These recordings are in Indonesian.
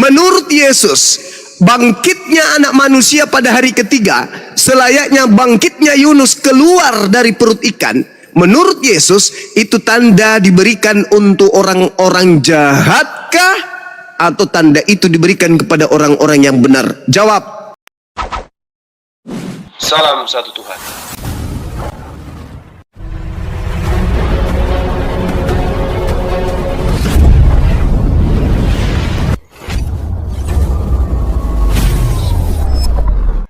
Menurut Yesus, bangkitnya anak manusia pada hari ketiga selayaknya bangkitnya Yunus keluar dari perut ikan. Menurut Yesus, itu tanda diberikan untuk orang-orang jahatkah? Atau tanda itu diberikan kepada orang-orang yang benar? Jawab. Salam satu Tuhan.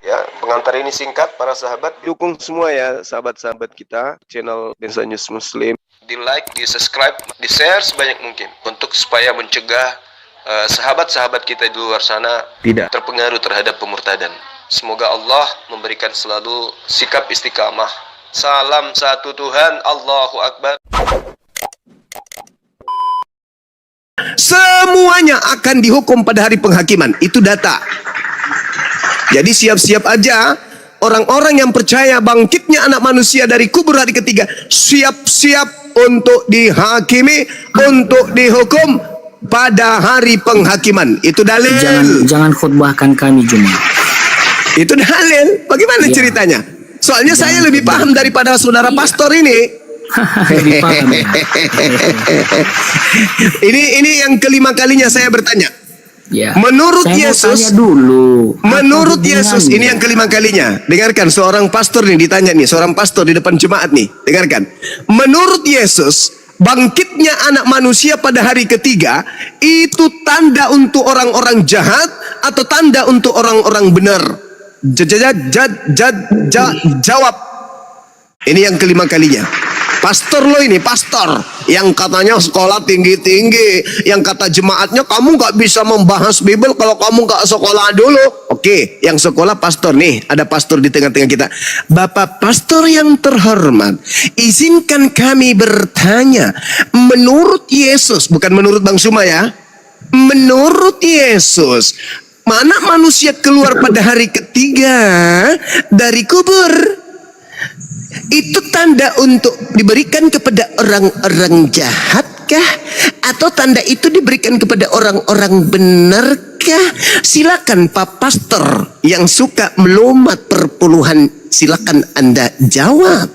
Ya, pengantar ini singkat para sahabat. Dukung semua ya sahabat-sahabat kita channel Densa News Muslim. Di like, di subscribe, di share sebanyak mungkin untuk supaya mencegah sahabat-sahabat kita di luar sana Tidak terpengaruh terhadap pemurtadan. Semoga Allah memberikan selalu sikap istiqamah. Salam satu Tuhan, Allahu Akbar. Semuanya akan dihukum pada hari penghakiman. Itu data. Jadi siap-siap aja orang-orang yang percaya bangkitnya anak manusia dari kubur hari ketiga. Siap-siap untuk dihakimi, untuk dihukum pada hari penghakiman. Itu dalil. Jangan khutbahkan kami Jumat. Itu dalil. Bagaimana ceritanya? Soalnya saya lebih paham daripada saudara pastor ini. Lebih paham ya? Ini yang kelima kalinya saya bertanya. Ya. Menurut saya Yesus dulu. Menurut Yesus, ini yang kelima kalinya. Dengarkan, seorang pastor nih ditanya nih, seorang pastor di depan jemaat nih. Dengarkan. Menurut Yesus, bangkitnya anak manusia pada hari ketiga itu tanda untuk orang-orang jahat atau tanda untuk orang-orang benar? Jawab. Ini yang kelima kalinya. Pastor lo ini, pastor yang katanya sekolah tinggi-tinggi, yang kata jemaatnya kamu nggak bisa membahas Bible kalau kamu nggak sekolah dulu. Oke, yang sekolah pastor nih, ada pastor di tengah-tengah kita. Bapak pastor yang terhormat, izinkan kami bertanya. Menurut Yesus, bukan menurut Bang Suma ya. Menurut Yesus, mana manusia keluar pada hari ketiga dari kubur? Itu tanda untuk diberikan kepada orang-orang jahatkah? Atau tanda itu diberikan kepada orang-orang benarkah? Silakan Pak Pastor yang suka melomat perpuluhan, silakan Anda jawab.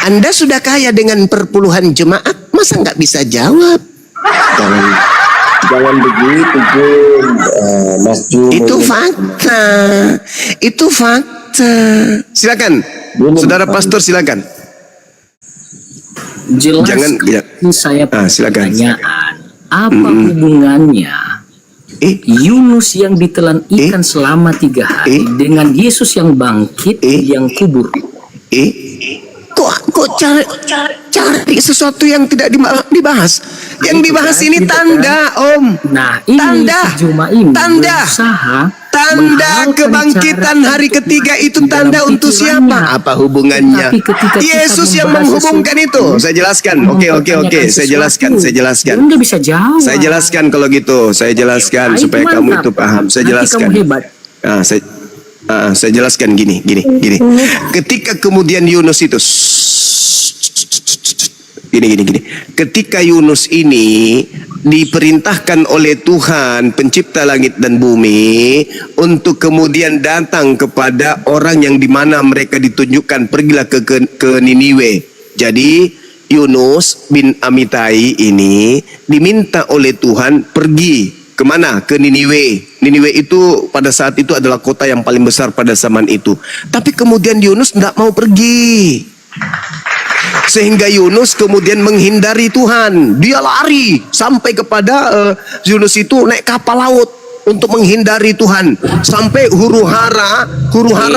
Anda sudah kaya dengan perpuluhan jemaat, masa nggak bisa jawab? Jangan begitu, Jun. Mas Jun. Itu fakta. Itu fakta. Silakan. Saudara pastor silakan. Jelaskan saya pertanyaan. Apa hubungannya Yunus yang ditelan ikan selama 3 hari dengan Yesus yang bangkit yang kubur? Kok cari sesuatu yang tidak dibahas? Yang dibahas ini tanda, Om. Nah, ini tanda kebangkitan hari ketiga itu tanda untuk siapa? Apa hubungannya? Yesus yang menghubungkan itu. Saya jelaskan. Oke. Saya jelaskan. Anda bisa jawab. Saya jelaskan kalau gitu. Saya jelaskan supaya kamu itu paham. Saya jelaskan. Saya jelaskan gini. Ketika kemudian Yunus itu gini. Ketika Yunus ini diperintahkan oleh Tuhan pencipta langit dan bumi untuk kemudian datang kepada orang yang dimana mereka ditunjukkan, pergilah ke Niniwe. Jadi Yunus bin Amitai ini diminta oleh Tuhan pergi kemana? Ke Niniwe. Niniwe itu pada saat itu adalah kota yang paling besar pada zaman itu. Tapi kemudian Yunus tidak mau pergi. Sehingga Yunus kemudian menghindari Tuhan. Dia lari sampai kepada Yunus itu naik kapal laut untuk menghindari Tuhan. Sampai huru hara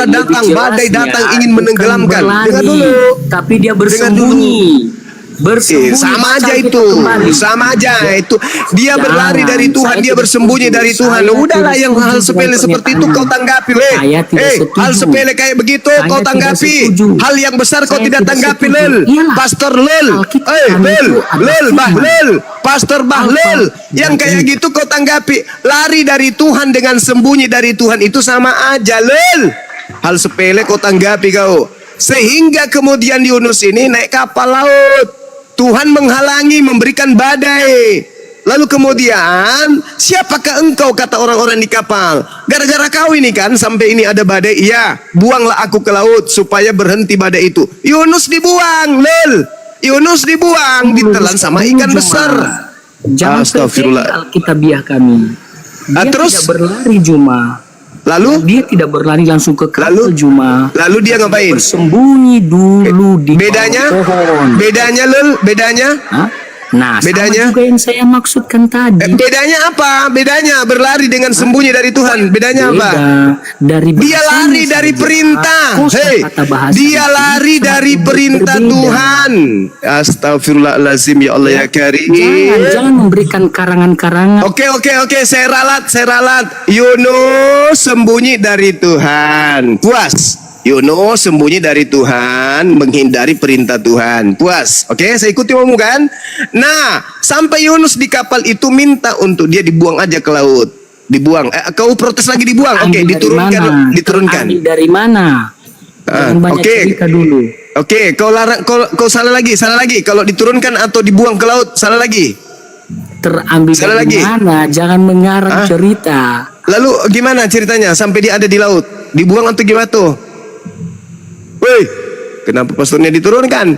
datang, badai datang ingin menenggelamkan. Dengar dulu. Tapi dia bersembunyi. Sama aja itu. Dia berlari dari Tuhan, dia bersembunyi dari Tuhan. Udahlah yang hal sepele seperti itu kau tanggapi, hal sepele kayak begitu kau tanggapi. Hal yang besar kau tidak tanggapi, Lel. Pastor Lel. Pastor Bahlil yang kayak gitu kau tanggapi. Lari dari Tuhan dengan sembunyi dari Tuhan itu sama aja, Lel. Hal sepele kau tanggapi kau. Sehingga kemudian Yunus ini naik kapal laut. Tuhan menghalangi, memberikan badai. Lalu kemudian, siapakah engkau, kata orang-orang di kapal? Gara-gara kau ini kan sampai ini ada badai. Iya, buanglah aku ke laut supaya berhenti badai itu. Yunus dibuang, lel. Yunus dibuang, ditelan sama ikan besar. Jangan Astagfirullah. percaya Alkitabiah kami. Dia terus? tidak berlari Juma. Lalu, Dia tidak berlari langsung ke kapal Juma. lalu dia ngapain? Bersembunyi dulu di Bedanya? bawah pohon. Bedanya, lel, bedanya? Hah? Nah, Bedanya? sama juga yang saya maksudkan tadi. Bedanya apa? Bedanya berlari dengan sembunyi dari Tuhan. Bedanya apa? Dari Dia lari dari perintah. Hei, dia lari dari perintah Tuhan. Astagfirullahalazim, ya Allah ya Karim. Jangan memberikan karangan-karangan. Oke, saya ralat. Yunus sembunyi dari Tuhan. Puas. Yunus sembunyi dari Tuhan, menghindari perintah Tuhan. Puas. Oke, saya ikuti kamu kan? Nah, sampai Yunus di kapal itu minta untuk dia dibuang aja ke laut. Dibuang. Kau protes lagi dibuang. Oke, diturunkan. Terambil dari mana? Banyak cerita dulu. Oke, kau salah lagi. Kalau diturunkan atau dibuang ke laut, salah lagi. Terambil Salah dari lagi. mana? Jangan mengarang cerita. Lalu gimana ceritanya sampai dia ada di laut? Dibuang atau gimana tuh? Woi, kenapa pastornya diturunkan?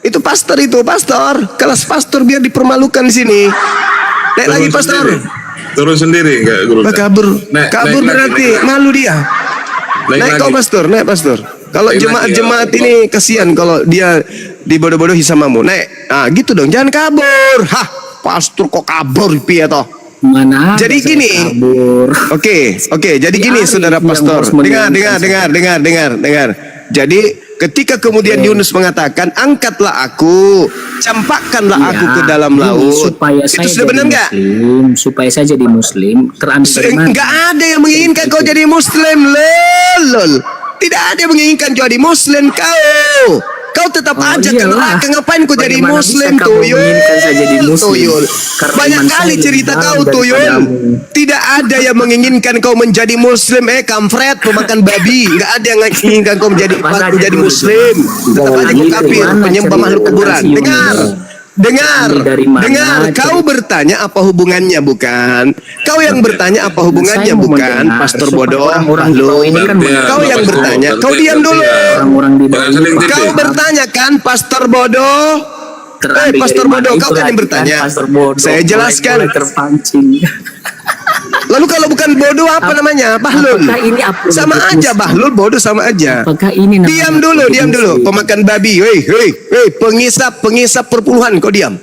Itu pastor, kelas pastor biar dipermalukan di sini. Naik lagi pastor. Turun sendiri enggak guru? Kabur Naik berarti lagi. malu dia. Naik kau pastor, naik pastor. Kalau Naik jemaat-jemaat lagi, ini kasihan kalau dia dibodoh-bodohi samamu. Naik, gitu dong, jangan kabur. Hah, pastor kok kabur piye toh? Mana? Jadi ada gini. kabur. Oke, jadi gini Ari saudara yang pastor. harus Dengar. Jadi ketika kemudian Yunus mengatakan, angkatlah aku, campakkanlah aku ke dalam Ini laut. supaya Itu saya sudah jadi benar nggak? Muslim, supaya saya jadi Muslim. Terambil dari mana? Enggak ada yang menginginkan kau jadi Muslim, lol. Tidak ada yang menginginkan kau jadi Muslim kau. Kau tetap aja ke iyalah. neraka. Ngapain kau jadi Bagaimana Muslim, bisa kamu Tuyul? menginginkan saya jadi Muslim? Tuyul. Karena Banyak iman kali saya cerita lebih kau, dalam Tuyul. daripadamu. Tidak ada yang menginginkan kau menjadi Muslim, kampret, pemakan babi. Enggak ada yang menginginkan kau menjadi Muslim. Tetap aja kau kafir, penyembah makhluk kuburan. Dengar. Kau bertanya apa hubungannya, bukan? Kau yang bertanya apa hubungannya, bukan? Pastor bodoh, ini kan Kau yang bertanya, kau diam dulu. orang-orang di Kau bertanya kan, pastor bodoh? Pastor bodoh, kau kan yang bertanya. Saya jelaskan. Terpancing. Lalu kalau bukan bodoh apa namanya? Bahlul. Apakah ini apologetik Sama aja Muslim? bahlul, bodoh sama aja. Apakah ini namanya Diam dulu. Muslim? Pemakan babi. Hei, pengisap perpuluhan, kau diam.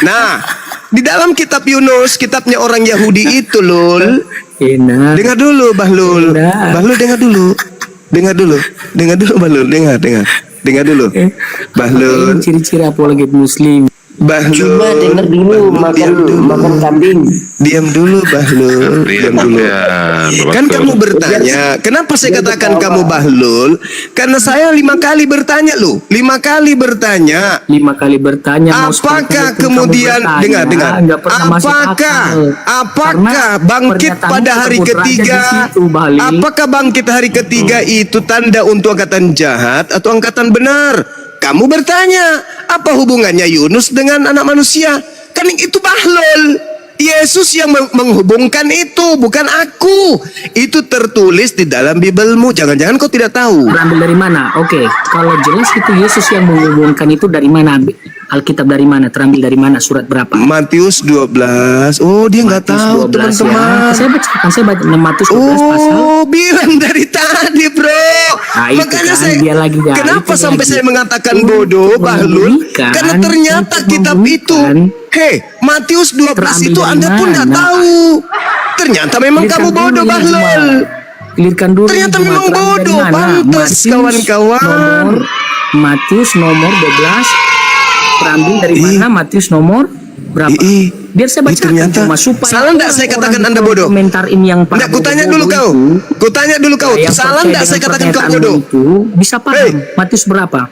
Nah, di dalam kitab Yunus, kitabnya orang Yahudi itu, lul. Enak. Dengar dulu, Bahlul. Enak. Bahlul dengar dulu, Bahlul. Dengar dulu. Bahlul. Ini ciri-ciri apologet Muslim. Bahlul. Coba denger dulu makan kambing. Diam dulu, Bahlul. Diam dulu. Kan kamu bertanya, kenapa saya katakan kamu Bahlul? Karena saya 5 kali bertanya loh. 5 kali bertanya. 5 kali bertanya. mau Apakah seperti itu kemudian kamu bertanya, dengar? nggak pernah masuk akal. Apakah Karena bangkit pernyataanmu pada hari terputar aja ketiga? di situ, Bali. Apakah bangkit hari ketiga itu tanda untuk angkatan jahat atau angkatan benar? Kamu bertanya, apa hubungannya Yunus dengan anak manusia? Kan itu Bahlul. Yesus yang menghubungkan itu, bukan aku. Itu tertulis di dalam Bibelmu. Jangan-jangan kau tidak tahu. Berambil dari mana? Oke, kalau jelas itu Yesus yang menghubungkan itu dari mana? Alkitab dari mana? Terambil dari mana? Surat berapa? Matius 12. Oh, dia nggak tahu, 12 teman-teman. ya. Saya baca Matius 12 pasal. Oh, bilang dari tadi, bro. Nah, itu Makanya kan, saya, dia lagi, ya, kenapa itu sampai lagi. saya mengatakan Untuk bodoh, Bahlul? membuktikan, Karena ternyata untuk kitab itu, membuktikan. Matius 12 Terambil itu dari Anda pun nggak mana? tahu. Ternyata memang Clearkan kamu dulu bodoh, ini, Bahlul. Juma. Clearkan dulu. Ternyata ini, Juma. memang Terambil dari bodoh, mana? pantas, Matius kawan-kawan. Matius nomor 12. Terambil dari mana? Matius nomor berapa? Biar saya baca ternyata salah enggak saya katakan Anda bodoh? Komentar ini yang Enggak, kutanya dulu kau. Kutanya dulu kau. Salah enggak saya katakan kau bodoh? Itu bisa paham. Matius berapa?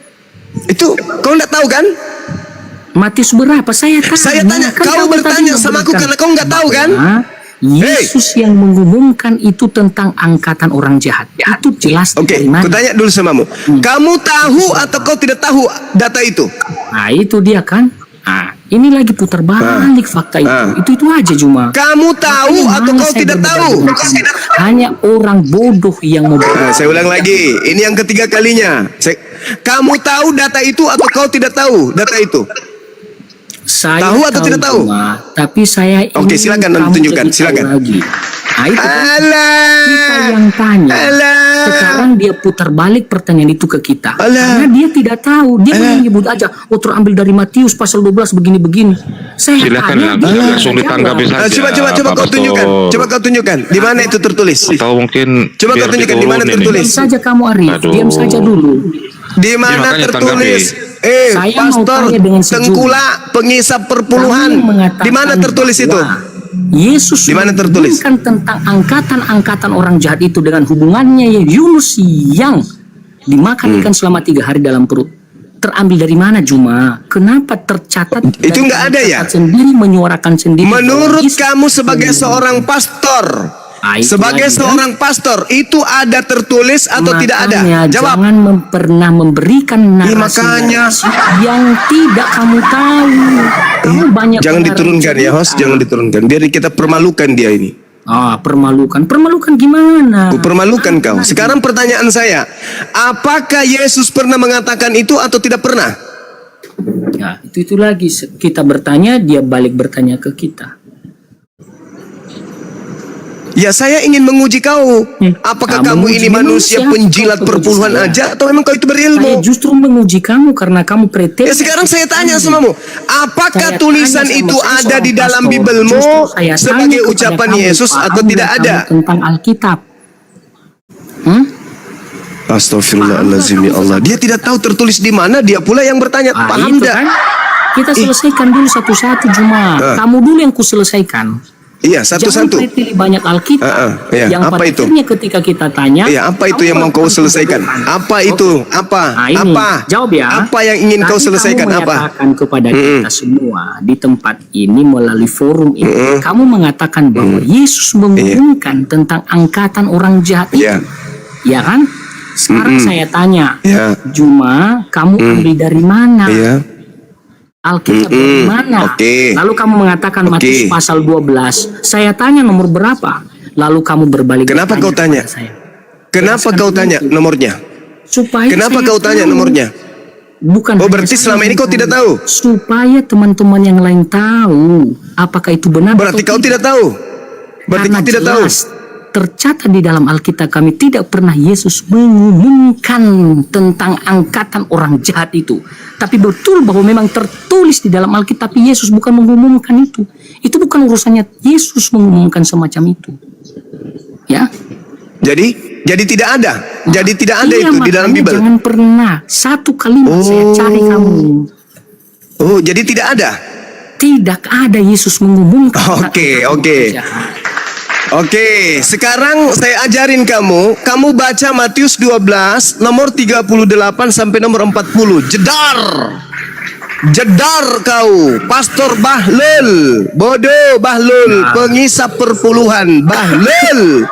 Itu kau enggak tahu kan? Matius berapa? Saya tanya. Saya tanya, Kan kau kamu bertanya tadi sama aku memberikan. karena kau enggak tahu kan? Nah, Yesus yang mengumumkan itu tentang angkatan orang jahat. Itu jelas Oke, dari mana? kutanya dulu samamu. Kamu tahu atau kau tidak tahu data itu? Nah, itu dia kan. Nah, Ini lagi putar balik fakta itu. Itu aja cuma. Kamu tahu atau kau tidak tahu? Hanya orang bodoh yang mau. Saya ulang lagi. Ini yang ketiga kalinya. Kamu tahu data itu atau kau tidak tahu data itu? Saya Tahu atau tidak tahu? Cuma, tapi saya ingin Oke, silakan kamu tunjukkan, jadi tahu silakan. lagi. Nah, itu kan Alah. kita yang tanya. Alah. Sekarang dia putar balik pertanyaan itu ke kita. Alah. Karena dia tidak tahu. Dia menyebut aja, oh terambil dari Matius pasal 12 begini-begini. Saya Silakan tanya, dia langsung tidak ditanggapi jawab. saja. Coba Pak kau tunjukkan. Pastor. Coba kau tunjukkan. Di mana itu tertulis? Atau mungkin Coba kau biar tunjukkan di mana diturunin tertulis. ini. Diam saja kamu Arif, Aduh. diam saja dulu. Di mana makanya tertulis? Saya mau Pastor tanya dengan sejujurnya. Tengkulak pengisap perpuluhan. Kami mengatakan Di mana tertulis itu? bahwa Yesus Di mana tertulis? mengumumkan tentang angkatan-angkatan orang jahat itu dengan hubungannya Yunus yang dimakan ikan selama 3 hari dalam perut. Terambil dari mana Juma? Kenapa tercatat? Itu dan nggak ada ya? tercatat sendiri, menyuarakan sendiri. Menurut bahwa Yesus kamu sebagai seorang pastor, itu sebagai lagi, seorang pastor, itu ada tertulis atau tidak ada? Makanya Jawab. jangan pernah memberikan narasi makanya. yang tidak kamu tahu. Kamu banyak Jangan pengarang diturunkan ya host, cerita. jangan diturunkan. Biar kita permalukan dia ini. Permalukan. Permalukan gimana? Ku permalukan kau. Sekarang pertanyaan saya, apakah Yesus pernah mengatakan itu atau tidak pernah? Ya, itu lagi kita bertanya, dia balik bertanya ke kita. Ya saya ingin menguji kau. Apakah Kamu kamu ini uji manusia manusia, penjilat kau perpuluhan uji saya. aja atau memang kau itu Saya berilmu? justru menguji kamu karena kamu pretend. Ya sekarang saya tanya samamu, apakah Saya tulisan tanya sama itu saya ada seorang di dalam pastor. Bibelmu Justru saya sebagai tanya kepada ucapan kamu, Yesus paham atau tidak nggak ada? kamu tentang Alkitab? Astagfirullahaladzim ya Allah. Dia tidak tahu tertulis di mana, dia pula yang bertanya. Paham Itu tidak? kan? Kita selesaikan dulu satu-satu Juma. Kamu dulu yang kuselesaikan. Iya, Jangan satu-satu. pilih banyak Alkitab. Iya, Yang apa pada itu? akhirnya ketika kita tanya, Iya, apa itu kamu yang mau kau melakukan selesaikan? kebodohan. Apa itu? Apa? Nah, ini, Apa? jawab ya. Apa yang ingin kau Tadi selesaikan? kamu Apa? menyatakan kepada kita semua di tempat ini melalui forum ini, kamu mengatakan bahwa Yesus mengumumkan tentang angkatan orang jahat itu. Iya. Ya kan? Sekarang saya tanya, Iya. Juma, kamu ambil dari mana? Iya. Alkitab dari mana? Oke. Lalu kamu mengatakan Oke. Matius pasal 12. Saya tanya nomor berapa? Lalu kamu berbalik. Kenapa kau tanya? kepada saya. Kenapa kau tanya nomornya? Supaya Kenapa saya kau tanya tahu. nomornya? Bukan. Oh, hanya berarti saya selama ini yang kau tidak tahu? Supaya teman-teman yang lain tahu apakah itu benar. Berarti atau kau tidak tahu? Berarti Karena kau tidak tahu? jelas tercatat di dalam Alkitab kami tidak pernah Yesus mengumumkan tentang angkatan orang jahat itu. Tapi betul bahwa memang tertulis di dalam Alkitab, tapi Yesus bukan mengumumkan itu. Itu bukan urusannya Yesus mengumumkan semacam itu. Ya. Jadi tidak ada. Jadi tidak ada Iya, itu di dalam makanya Bible. jangan pernah satu kalimat saya cari kamu. Oh, jadi tidak ada. Tidak ada Yesus mengumumkan. tentang Oke, angkatan oke. orang jahat. Oke, sekarang saya ajarin kamu. Kamu baca Matius 12 nomor 38 sampai nomor 40. Jedar. Jedar kau, Pastor Bahlul. Bodoh Bahlul, pengisap perpuluhan. Bahlul.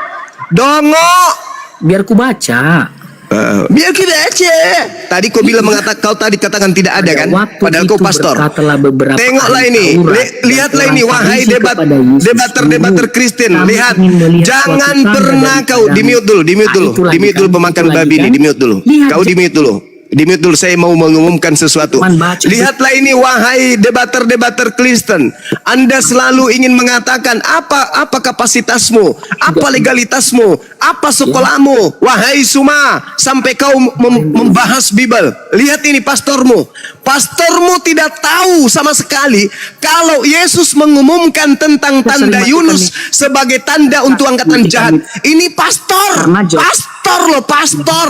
Dongok. Biar ku baca. Biar kita aja. Tadi kau bilang kau tadi katakan tidak ada kan? Waktu Padahal itu kau pastor. berkatalah beberapa Tengoklah ahli ini, Taurat lihatlah dan ini, orang wahai Farisi kepada Yesus. debater Kristen. Kami Lihat, ingin melihat jangan suatu tanda pernah dari kau padamu. di mute dulu, Itulah di mute dulu kan, pemakan itulah babi kan. ini, di mute dulu. Lihat, Kau di mute dulu. Di mute dulu, saya mau mengumumkan sesuatu. Cuman baca. Lihatlah ini, wahai debater Kristen. Anda selalu ingin mengatakan apa kapasitasmu, apa legalitasmu, apa sekolahmu, wahai Suma, sampai kau membahas Bible. Lihat ini pastormu. Pastormu tidak tahu sama sekali kalau Yesus mengumumkan tentang tanda Yunus sebagai tanda untuk angkatan jahat. Ini pastor, pastor loh, pastor.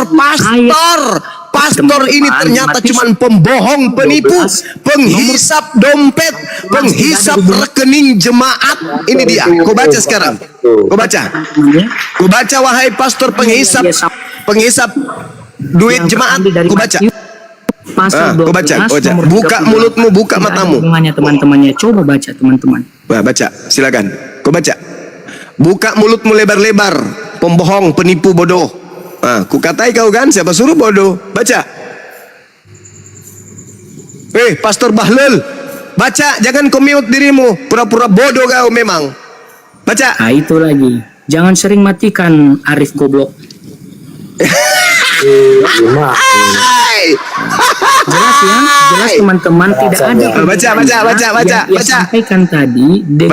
Pastor ini ternyata cuma pembohong, penipu, penghisap dompet, penghisap rekening jemaat. Ini dia. Kau baca sekarang. Kau baca. Kau baca, wahai pastor penghisap duit jemaat. Kau baca. Pasal 12, kau baca. nomor Buka 38. mulutmu, buka Tidak ada matamu. hubungannya teman-temannya. Coba baca teman-teman. Baca, silakan. Kau baca. Buka mulutmu lebar-lebar, pembohong, penipu, bodoh. Ku katai kau kan, siapa suruh bodoh? Baca. Pastor Bahlul, Baca, jangan kau mute dirimu. Pura-pura bodoh kau memang. Baca. Nah itu lagi. Jangan sering matikan Arif goblok. Hai. Jelas ya, jelas teman-teman tidak ada. Baca. Yang ia sampaikan tadi dengan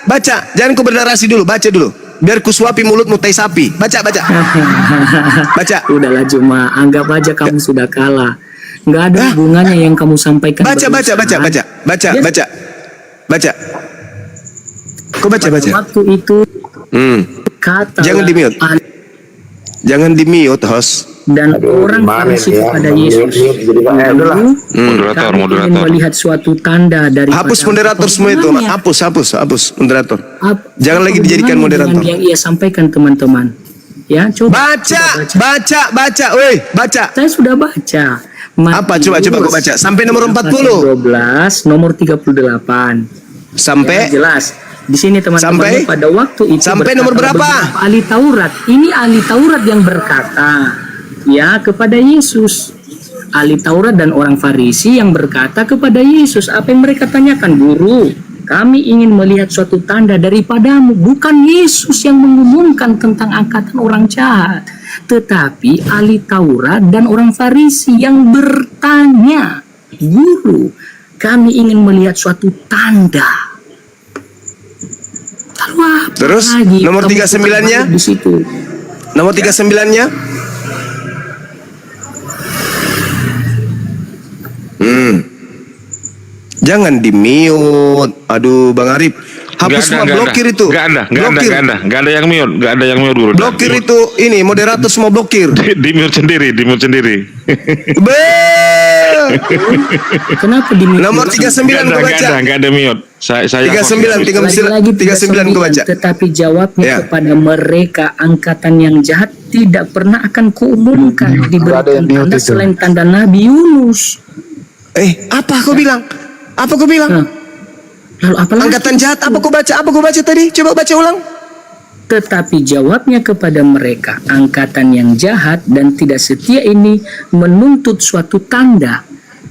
Baca. Jangan kau bernarasi dulu, baca dulu. Biar ku suapi mulutmu tai sapi. Baca. Baca. Udahlah Juma, anggap aja kamu sudah kalah. Nggak ada hubungannya yang kamu sampaikan. Baca. Kau baca. Waktu itu kata Jangan di-mute, host. dan orang Farisi kepada Yesus. Lalu kami ingin melihat suatu tanda dari Hapus moderator semua itu. Hapus moderator. Jangan lagi dijadikan moderator. Yang ia sampaikan teman-teman. Ya, coba. Baca. Woi, baca. Saya sudah baca. Apa? Coba kau baca. Sampai nomor 40. 12, nomor 38. Sampai Ya, jelas. Di sini teman-teman pada waktu itu sampai nomor berapa? Ahli Taurat. Ini ahli Taurat yang berkata ya kepada Yesus. Ahli Taurat dan orang Farisi yang berkata kepada Yesus, apa yang mereka tanyakan? Guru, kami ingin melihat suatu tanda daripadamu. Bukan Yesus yang mengumumkan tentang angkatan orang jahat, tetapi ahli Taurat dan orang Farisi yang bertanya, Guru, kami ingin melihat suatu tanda. Lalu apa terus lagi? nomor 39-nya di situ. Nomor 39-nya Jangan di-mute. Aduh, Bang Arif. Hapus semua, blokir itu. Enggak ada yang mute dulu. Blokir itu, ini moderator semua blokir. Di mute sendiri. Kenapa di Nomor 39 kau baca. Enggak ada mute. Saya 39 kau baca. Tetapi jawabnya Ya. kepada mereka, angkatan yang jahat tidak pernah akan kuumumkan diberikan tanda selain tanda Nabi Yunus. Apa kau bilang? Lalu apa lagi? Angkatan jahat, apa kau baca tadi? Coba baca ulang. Tetapi jawabnya kepada mereka, angkatan yang jahat dan tidak setia ini menuntut suatu tanda.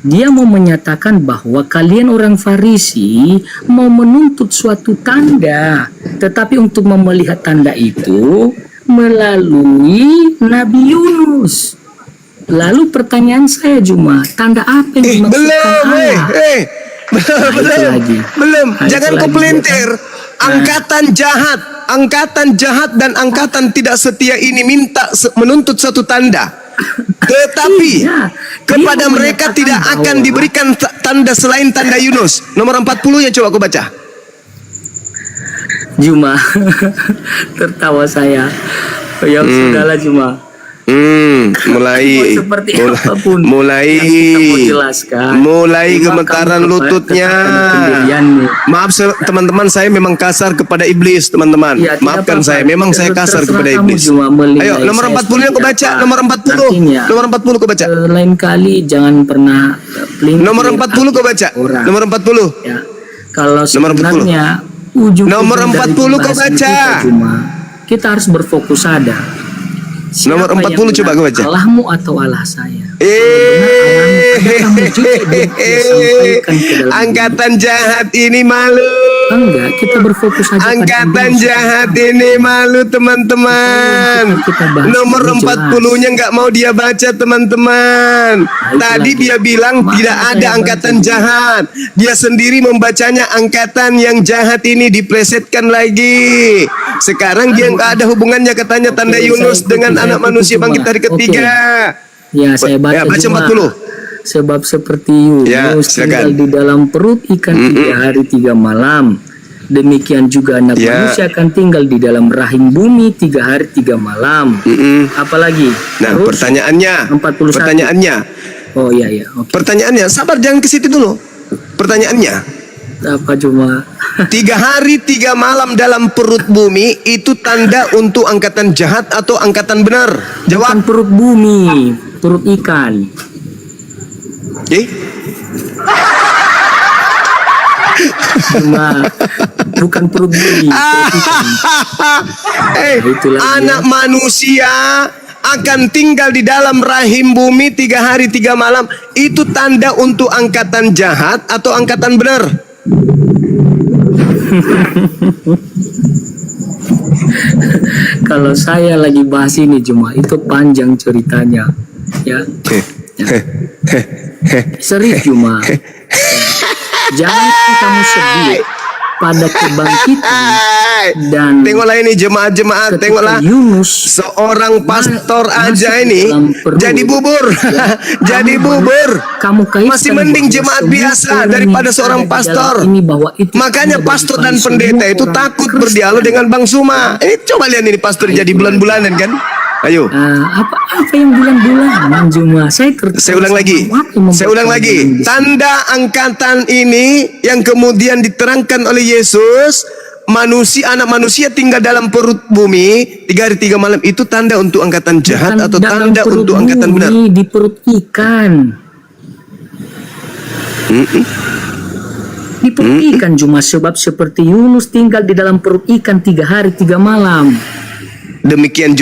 Dia mau menyatakan bahwa kalian orang Farisi mau menuntut suatu tanda. Tetapi untuk melihat tanda itu melalui Nabi Yunus. Lalu pertanyaan saya Juma, tanda apa yang dimaksudkan Allah? Belum. Nah, Jangan itu kau lagi, pelintir. Angkatan jahat dan angkatan tidak setia ini menuntut satu tanda. Tetapi Iya, kepada dia mereka menyatakan tidak akan bahwa- diberikan tanda selain tanda Yunus. Nomor 40-nya coba aku baca. Juma, tertawa saya. Ya sudahlah Juma. Mulai Seperti apapun mulai yang kita mau jelaskan. mulai Cuma gemetaran kamu lututnya. katakan pendirianmu. Maaf teman-teman, saya memang kasar kepada iblis, teman-teman. Ya, tidak Maafkan apa-apa. saya, memang saya kasar Terserah kepada kamu iblis. cuma menilai Ayo, nomor saya 40 yang kau baca, seperti nomor apa. 40. Artinya, Nomor 40 kau baca. Lain kali jangan pernah pelintir Nomor 40 kau baca. orang. Nomor 40. Ya, kalau Nomor 40. sebenarnya ujung Nomor 40 kau baca. Kita harus berfokus ada. Nomor 40 coba kau baca. Allahmu atau Allah saya? Angkatan jahat ini malu. Enggak, kita berfokus aja Angkatan jahat ini malu, teman-teman. Nomor 40-nya nggak mau dia baca, teman-teman. Tadi dia bilang tidak ada angkatan jahat. Dia sendiri membacanya angkatan yang jahat ini diplesetkan lagi. Sekarang dia nggak ada hubungannya katanya tanda Yunus dengan anak manusia bangkit hari ketiga. Ya, saya baca, Ya, baca Juma. 40. Sebab seperti Yunus Ya, tinggal silakan. di dalam perut ikan 3 hari 3 malam. Demikian juga anak Ya. manusia akan tinggal di dalam rahim bumi 3 hari 3 malam. Apalagi? Nah, Terus, pertanyaannya. 41. Oh iya, oke. Pertanyaannya, sabar jangan ke situ dulu. Pertanyaannya, Apa cuma 3 hari 3 malam dalam perut bumi itu tanda untuk angkatan jahat atau angkatan benar? bukan Jawab. perut bumi, perut ikan. Cuma bukan perut bumi, perut ikan. Itulah dia. Anak manusia akan tinggal di dalam rahim bumi 3 hari 3 malam, itu tanda untuk angkatan jahat atau angkatan benar? Kalau saya lagi bahas ini cuma itu panjang ceritanya, ya. Serius cuma. Jangan kamu sedih pada kebangkitan dan tengoklah ini jemaat-jemaat, ketika tengoklah Yunus seorang pastor aja ini dalam perut, jadi bubur, jadi kamu bubur. kamu kaitkan Masih mending bahwa jemaat semua biasa orang daripada yang seorang ada di pastor. dalam ini bahwa itu Makanya ada pastor dari dan semua pendeta itu orang takut Kristen. berdialog dengan Bang Suma. Ini coba lihat ini pastor jadi bulan-bulanan kan? Ayo. Apa yang bulan-bulan cuma saya Saya ulang lagi. Tanda angkatan ini yang kemudian diterangkan oleh Yesus, anak manusia tinggal dalam perut bumi 3 hari 3 malam, itu tanda untuk angkatan jahat atau tanda untuk angkatan benar? Di perut ikan. Di perut ikan cuma sebab seperti Yunus tinggal di dalam perut ikan 3 hari 3 malam. Demikian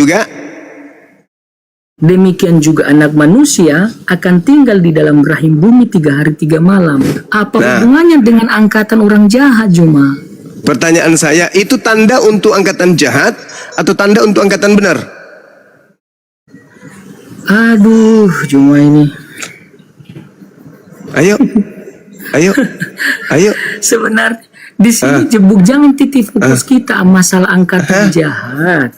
juga anak manusia akan tinggal di dalam rahim bumi 3 hari 3 malam. Apa hubungannya dengan angkatan orang jahat cuma? Pertanyaan saya, itu tanda untuk angkatan jahat atau tanda untuk angkatan benar? Aduh, cuma ini. Ayo. Sebenarnya di sini jebuk, jangan titik fokus kita masalah angkatan jahat.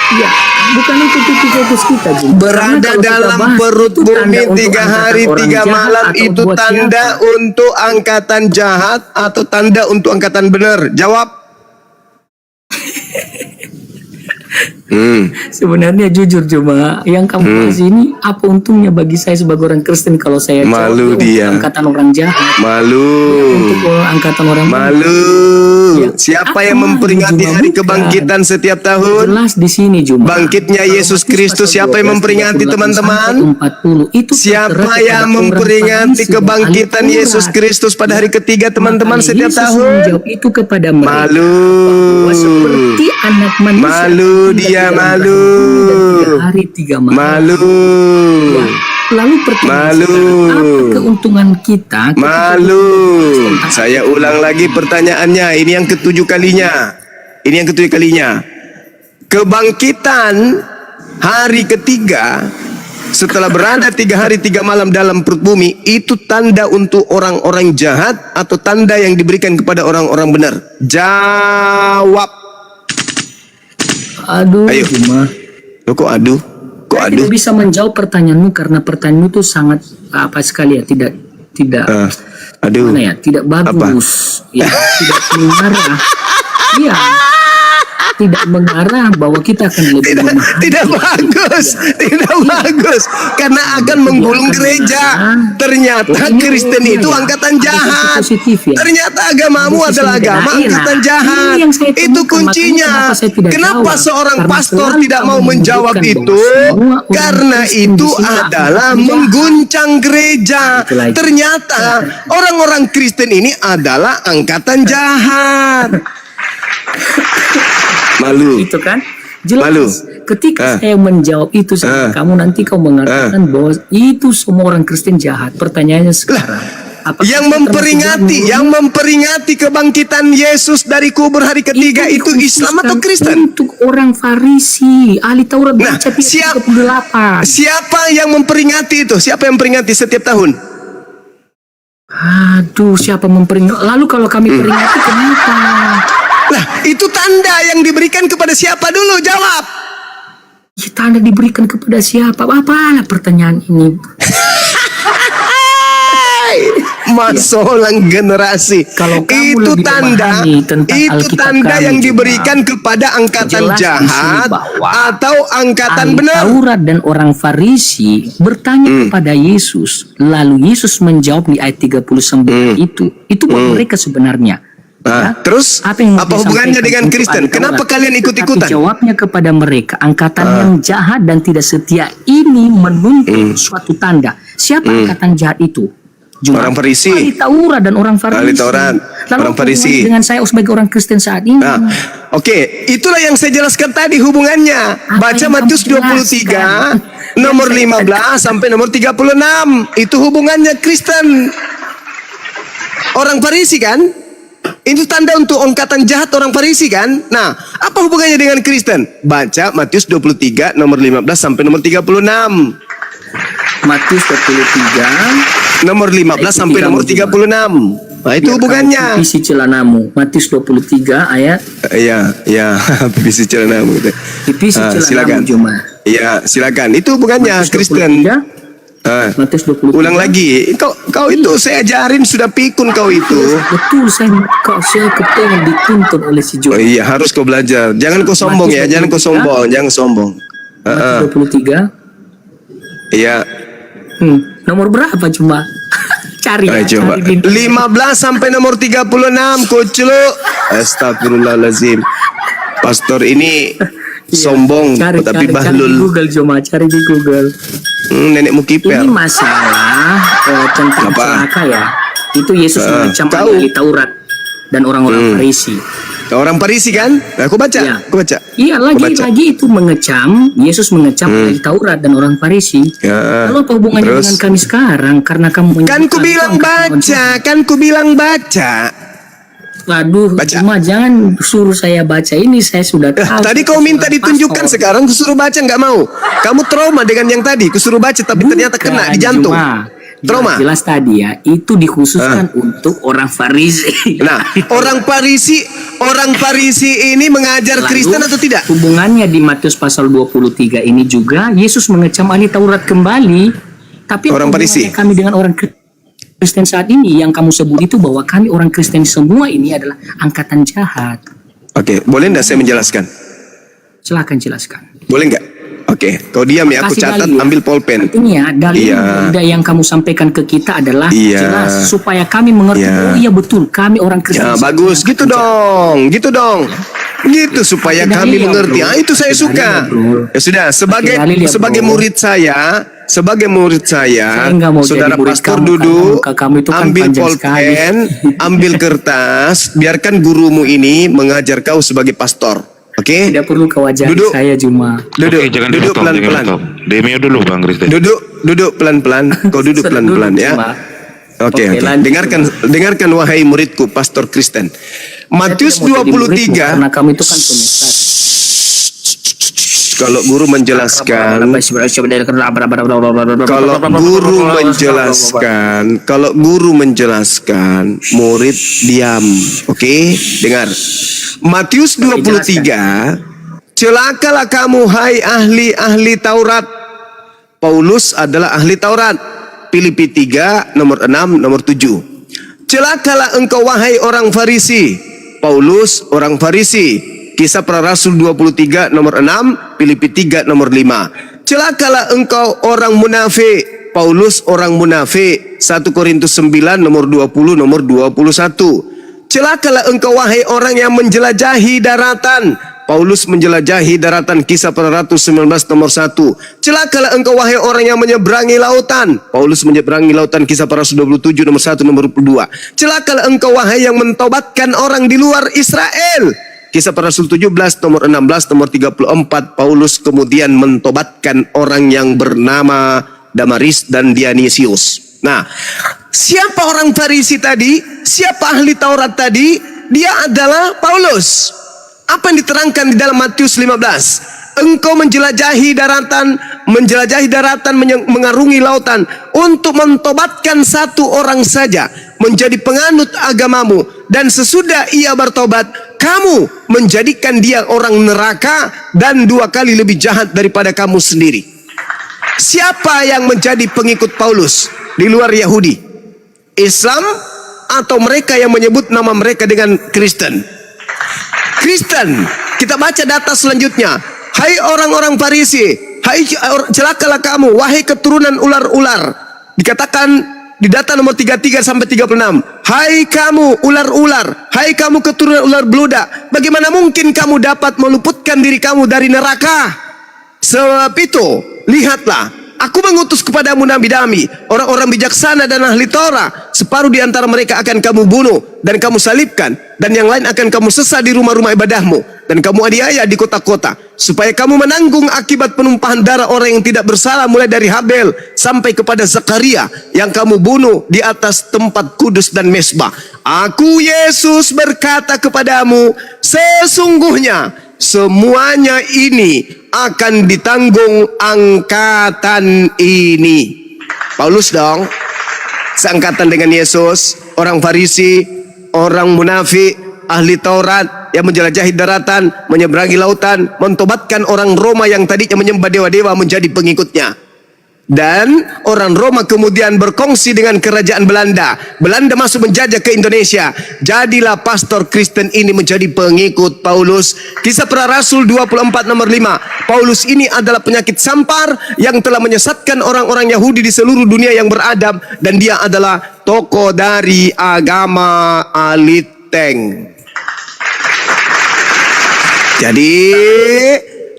Ya, bukan itu titik fokus kita juga. Berada dalam perut bumi 3 hari 3 malam itu tanda untuk angkatan jahat atau tanda untuk angkatan benar? Jawab. Sebenarnya jujur cuma yang kamu bahas ini apa untungnya bagi saya sebagai orang Kristen kalau saya Malu jawab dia. untuk angkatan orang jahat, Malu. untuk angkatan orang Malu. Ya. Siapa Apa yang memperingati Juma? hari Bukan. kebangkitan setiap tahun? Jelas di sini cuma Bangkitnya Yesus Kristus, siapa yang memperingati, teman-teman? 40 itu Siapa yang memperingati kebangkitan Yesus Kristus pada hari ketiga, teman-teman, setiap tahun? Itu kepada mereka. Malu. Bahwa seperti anak manusia. Malu dia, malu. 3 hari 3 malam. Malu. Ya. Lalu pertanyaan Malu. sekarang, apa keuntungan kita? Malu. Saya ulang lagi pertanyaannya. Ini yang ketujuh kalinya. Kebangkitan hari ketiga setelah berada 3 hari 3 malam dalam perut bumi, itu tanda untuk orang-orang jahat atau tanda yang diberikan kepada orang-orang benar? Jawab. Aduh, Ayo. cuma Kok aduh? saya tidak bisa menjawab pertanyaanmu karena pertanyaanmu itu sangat apa sekali ya, tidak Aduh. mana ya, tidak bagus, ya, tidak mengarah, ya, tidak mengarah bahwa kita akan lebih memahami. Tidak bagus karena akan menggulung gereja. Ternyata Kristen itu angkatan jahat. Ternyata agamamu adalah agama angkatan jahat. Itu kuncinya. Kenapa seorang pastor tidak mau menjawab itu? Karena itu adalah mengguncang gereja. Ternyata orang-orang Kristen ini adalah angkatan jahat. Malu. Itu kan jelas. Malu. Ketika saya menjawab itu sama kamu, nanti kau mengatakan bahwa itu semua orang Kristen jahat. Pertanyaannya sekarang, yang memperingati kebangkitan Yesus dari kubur hari ketiga itu Islam atau Kristen? Untuk orang Farisi, ahli Taurat baca siapa 38. Siapa yang memperingati itu? Siapa yang memperingati setiap tahun? Aduh, siapa memperingati? Lalu kalau kami peringati kenapa? Lah, itu tanda yang diberikan kepada siapa dulu? Jawab. Ya, tanda diberikan kepada siapa? Apalah pertanyaan ini? Masolang generasi. Kalau kamu itu lebih tanda, memahami tentang itu Alkitab tanda kami yang juga, diberikan kepada angkatan jelas di sini jahat bahwa atau angkatan ahli benar. Taurat dan orang Farisi bertanya kepada Yesus, lalu Yesus menjawab di ayat 39 itu buat mereka sebenarnya. Nah, Ya. terus Apa yang apa mau hubungannya disampaikan dengan untuk Kristen? ahli Kenapa Taurat? kalian ikut-ikutan? Tapi jawabnya kepada mereka, angkatan yang jahat dan tidak setia ini menuntut suatu tanda. Siapa angkatan jahat itu? Jumat. Orang Farisi. Ahli Taurat dan orang Farisi. Ahli Taurat, Lalu orang Farisi. hubungannya dengan saya sebagai orang Kristen saat ini. Nah, oke, itulah yang saya jelaskan tadi hubungannya. Apa Baca yang Matius kamu 23 jelaskan? nomor 15 sampai nomor 36. Itu hubungannya Kristen. Orang Farisi kan? Itu tanda untuk angkatan jahat orang Farisi kan? Nah, apa hubungannya dengan Kristen? Baca Matius 23 nomor 15 sampai nomor 36. Matius 23 Nomor 15 sampai nomor 36. Nah, itu hubungannya. Isi celanamu. Matius 23 ayat Iya, pipisi celanamu gitu. isi celanamu silakan. Jumat. Iya, silakan. Itu hubungannya Matius Kristen. 23, Matius 23. Ulang lagi. Kau itu saya ajarin sudah pikun kau itu. Betul, saya kepengen dituntut oleh si Oh Jumat. iya, harus kau belajar. Jangan kau sombong ya, jangan kau sombong, jangan sombong. Matius 23. Iya. Nomor berapa cuma? Cari ya, Ayo coba. cari di 15 sampai nomor 36, kucluk. Astagfirullahalazim. Pastor ini sombong cari tapi di bahlul. Google cuma cari di Google. Nenekmu Ini kiper. masalah tentang Apa? celaka ya. Itu Yesus mengecam tahu. ahli Taurat dan orang-orang Farisi. Orang Parisi kan? Nah, aku baca, Iya. aku baca. Iya, Aku baca. lagi itu mengecam, Yesus mengecam ahli Taurat dan orang Farisi. Ya, Lalu apa hubungannya terus? dengan kami sekarang? Karena kamu Kan ku bilang baca, kan ku bilang baca. Waduh, Baca. cuma jangan suruh saya baca ini, saya sudah tahu. Tadi kau minta ditunjukkan, sekarang kusuruh baca nggak mau. Kamu trauma dengan yang tadi, kusuruh baca tapi ternyata kena di jantung. Trauma. Jelas tadi ya, itu dikhususkan untuk orang Farisi. Nah, orang Farisi ini mengajar Lalu, Kristen atau tidak? Hubungannya di Matius pasal 23 ini juga Yesus mengecam ahli Taurat kembali. Tapi Orang apa Farisi. hubungannya kami dengan orang Kristen saat ini yang kamu sebut itu bahwa kami orang Kristen semua ini adalah angkatan jahat. Oke, boleh nggak saya menjelaskan? Silakan jelaskan. Boleh nggak? Oke, kau diam ya, aku Kasih catat, dalil ya. ambil pulpen. Artinya dalil Iya. yang kamu sampaikan ke kita adalah Iya. jelas supaya kami mengerti. Iya. Oh iya betul, kami orang Kristen. Ya, bagus, gitu dong, gitu dong. Gitu supaya Pakai kami dalil ya, mengerti. bro. Ah, itu saya Pakai suka. dalil ya, bro. Ya sudah, sebagai Pakai dalil ya, sebagai bro. murid saya, Saya nggak mau saudara jadi murid pastor kamu, duduk, karena muka kamu itu kan ambil panjang sekali. pulpen, ambil kertas, biarkan gurumu ini mengajar kau sebagai pastor. Oke? Tidak perlu kau ajari Duduk. saya Juma. Duduk, Oke, jangan duduk dipotong, jangan pelan-pelan. dipotong. Demio dulu Bang Kristen. Duduk pelan-pelan. Kau duduk Sudah pelan-pelan duduk, ya. Juma. Oke, Oke, oke. lanjut. Dengarkan wahai muridku, pastor Kristen. Matius Saya tidak mau jadi muridmu, 23. Karena kamu itu kan penyesat. Kalau guru menjelaskan, kalau guru menjelaskan, murid diam. Oke, dengar. Matius 23, celakalah kamu hai ahli Taurat. Paulus adalah ahli Taurat. Filipi 3 nomor 6 nomor 7. Celakalah engkau wahai orang Farisi. Paulus orang Farisi. Kisah Para Rasul 23 nomor 6, Filipi 3 nomor 5. Celakalah engkau orang munafik. Paulus orang munafik. 1 Korintus 9 nomor 20 nomor 21. Celakalah engkau wahai orang yang menjelajahi daratan. Paulus menjelajahi daratan. Kisah Para Rasul 19 nomor 1. Celakalah engkau wahai orang yang menyeberangi lautan. Paulus menyeberangi lautan. Kisah Para Rasul 27 nomor 1 nomor 22. Celakalah engkau wahai yang mentobatkan orang di luar Israel. Kisah Para Rasul 17 nomor 16 nomor 34. Paulus kemudian mentobatkan orang yang bernama Damaris dan Dionysius. Nah, siapa orang Farisi tadi? Siapa ahli Taurat tadi? Dia adalah Paulus. Apa yang diterangkan di dalam Matius 15? Engkau menjelajahi daratan, mengarungi lautan untuk mentobatkan satu orang saja menjadi penganut agamamu, dan sesudah ia bertobat, kamu menjadikan dia orang neraka dan 2 kali lebih jahat daripada kamu sendiri. Siapa yang menjadi pengikut Paulus di luar Yahudi? Islam atau mereka yang menyebut nama mereka dengan Kristen? Kristen. Kita baca data selanjutnya. Hai orang-orang Farisi, hai celakalah kamu wahai keturunan ular-ular. Dikatakan di data nomor 33 sampai 36. Hai kamu ular-ular, hai kamu keturunan ular beludak, bagaimana mungkin kamu dapat meluputkan diri kamu dari neraka? Sebab itu, lihatlah, Aku mengutus kepadamu nabi-nabi, orang-orang bijaksana dan ahli Taurat. Separuh di antara mereka akan kamu bunuh dan kamu salibkan, dan yang lain akan kamu sesat di rumah-rumah ibadahmu, dan kamu aniaya di kota-kota, supaya kamu menanggung akibat penumpahan darah orang yang tidak bersalah, mulai dari Habel sampai kepada Zakaria yang kamu bunuh di atas tempat kudus dan mesbah. Aku Yesus berkata kepadamu, sesungguhnya semuanya ini akan ditanggung angkatan ini. Paulus dong, seangkatan dengan Yesus, orang Farisi, orang munafik, ahli Taurat yang menjelajahi daratan, menyeberangi lautan, mentobatkan orang Roma yang tadinya menyembah dewa-dewa menjadi pengikutnya. Dan orang Roma kemudian berkongsi dengan kerajaan Belanda. Belanda masuk menjajah ke Indonesia. Jadilah pastor Kristen ini menjadi pengikut Paulus. Kisah Para Rasul 24 nomor 5. Paulus ini adalah penyakit sampar yang telah menyesatkan orang-orang Yahudi di seluruh dunia yang beradab, dan dia adalah tokoh dari agama Aliteng. Jadi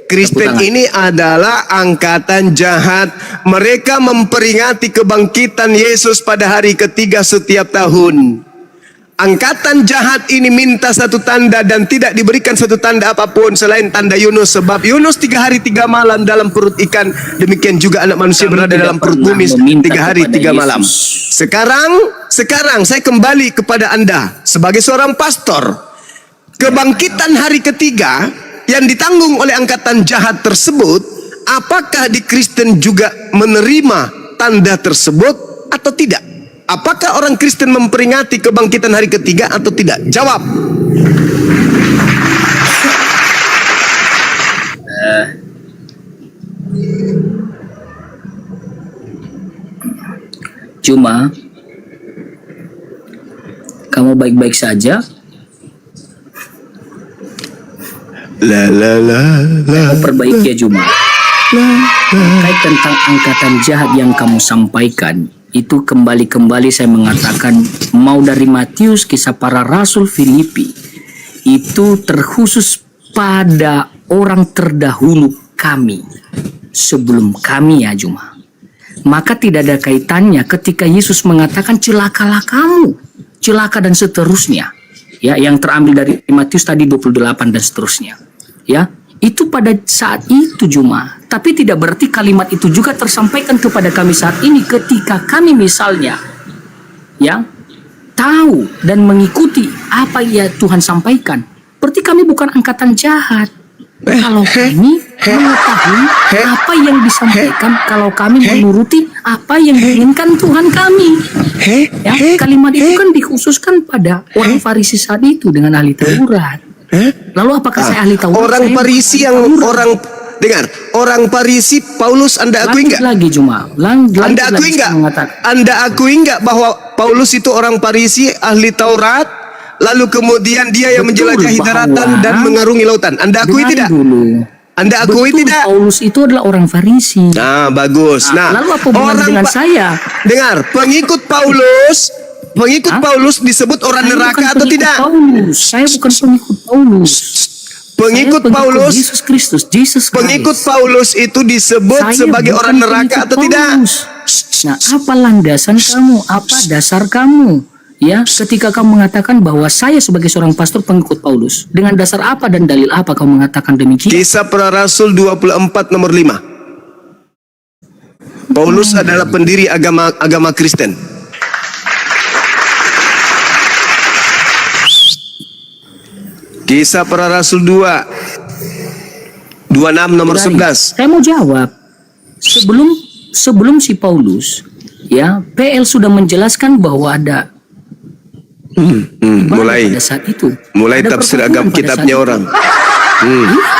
Kristen ini adalah angkatan jahat. Mereka memperingati kebangkitan Yesus pada hari ketiga setiap tahun. Angkatan jahat ini minta satu tanda dan tidak diberikan satu tanda apapun selain tanda Yunus. Sebab Yunus 3 hari 3 malam dalam perut ikan, demikian juga anak manusia berada dalam perut bumi 3 hari 3 malam. Sekarang saya kembali kepada Anda sebagai seorang pastor. Kebangkitan hari ketiga yang ditanggung oleh angkatan jahat tersebut, apakah di Kristen juga menerima tanda tersebut atau tidak? Apakah orang Kristen memperingati kebangkitan hari ketiga atau tidak? Jawab. Cuma kamu baik-baik saja. Kamu perbaiki ya Juma. Terkait tentang angkatan jahat yang kamu sampaikan, itu kembali saya mengatakan, mau dari Matius, Kisah Para Rasul, Filipi, itu terkhusus pada orang terdahulu kami, sebelum kami ya Juma. Maka tidak ada kaitannya ketika Yesus mengatakan celakalah kamu, celaka dan seterusnya. Ya, yang terambil dari Matius tadi 28 dan seterusnya. Ya, itu pada saat itu Juma. Tapi tidak berarti kalimat itu juga tersampaikan kepada kami saat ini ketika kami misalnya ya tahu dan mengikuti apa ya Tuhan sampaikan. Berarti kami bukan angkatan jahat. Kalau kami mengetahui apa yang disampaikan, kalau kami menuruti apa yang diinginkan Tuhan kami. Ya, kalimat itu kan dikhususkan pada orang Farisi saat itu dengan ahli Taurat. Lalu apakah saya ahli Taurat? Orang Farisi yang orang Farisi Paulus, Anda akui enggak? Lagi Juma. Anda akui enggak? Anda akui enggak bahwa Paulus itu orang Farisi ahli Taurat? Lalu kemudian dia yang menjelajahi daratan dan mengarungi lautan. Anda akui tidak? Anda akui tidak? Paulus itu adalah orang Farisi. Nah, bagus. Nah, lalu apa hubungan dengan saya? Dengar, pengikut Paulus disebut orang neraka atau tidak? Paulus. Saya bukan pengikut Paulus. Pengikut Paulus, Yesus Kristus. Pengikut Paulus itu disebut sebagai orang neraka atau tidak? Nah, apa landasan kamu? Apa dasar kamu? Ya, ketika kamu mengatakan bahwa saya sebagai seorang pastor pengikut Paulus, dengan dasar apa dan dalil apa kamu mengatakan demikian? Kisah Para Rasul 24 nomor 5. Paulus adalah pendiri agama Kristen. Kisah Para Rasul 26 nomor 11. Saya mau jawab. Sebelum si Paulus, ya, PL sudah menjelaskan bahwa ada mulai pada saat itu. Mulai tafsir agama kitabnya orang.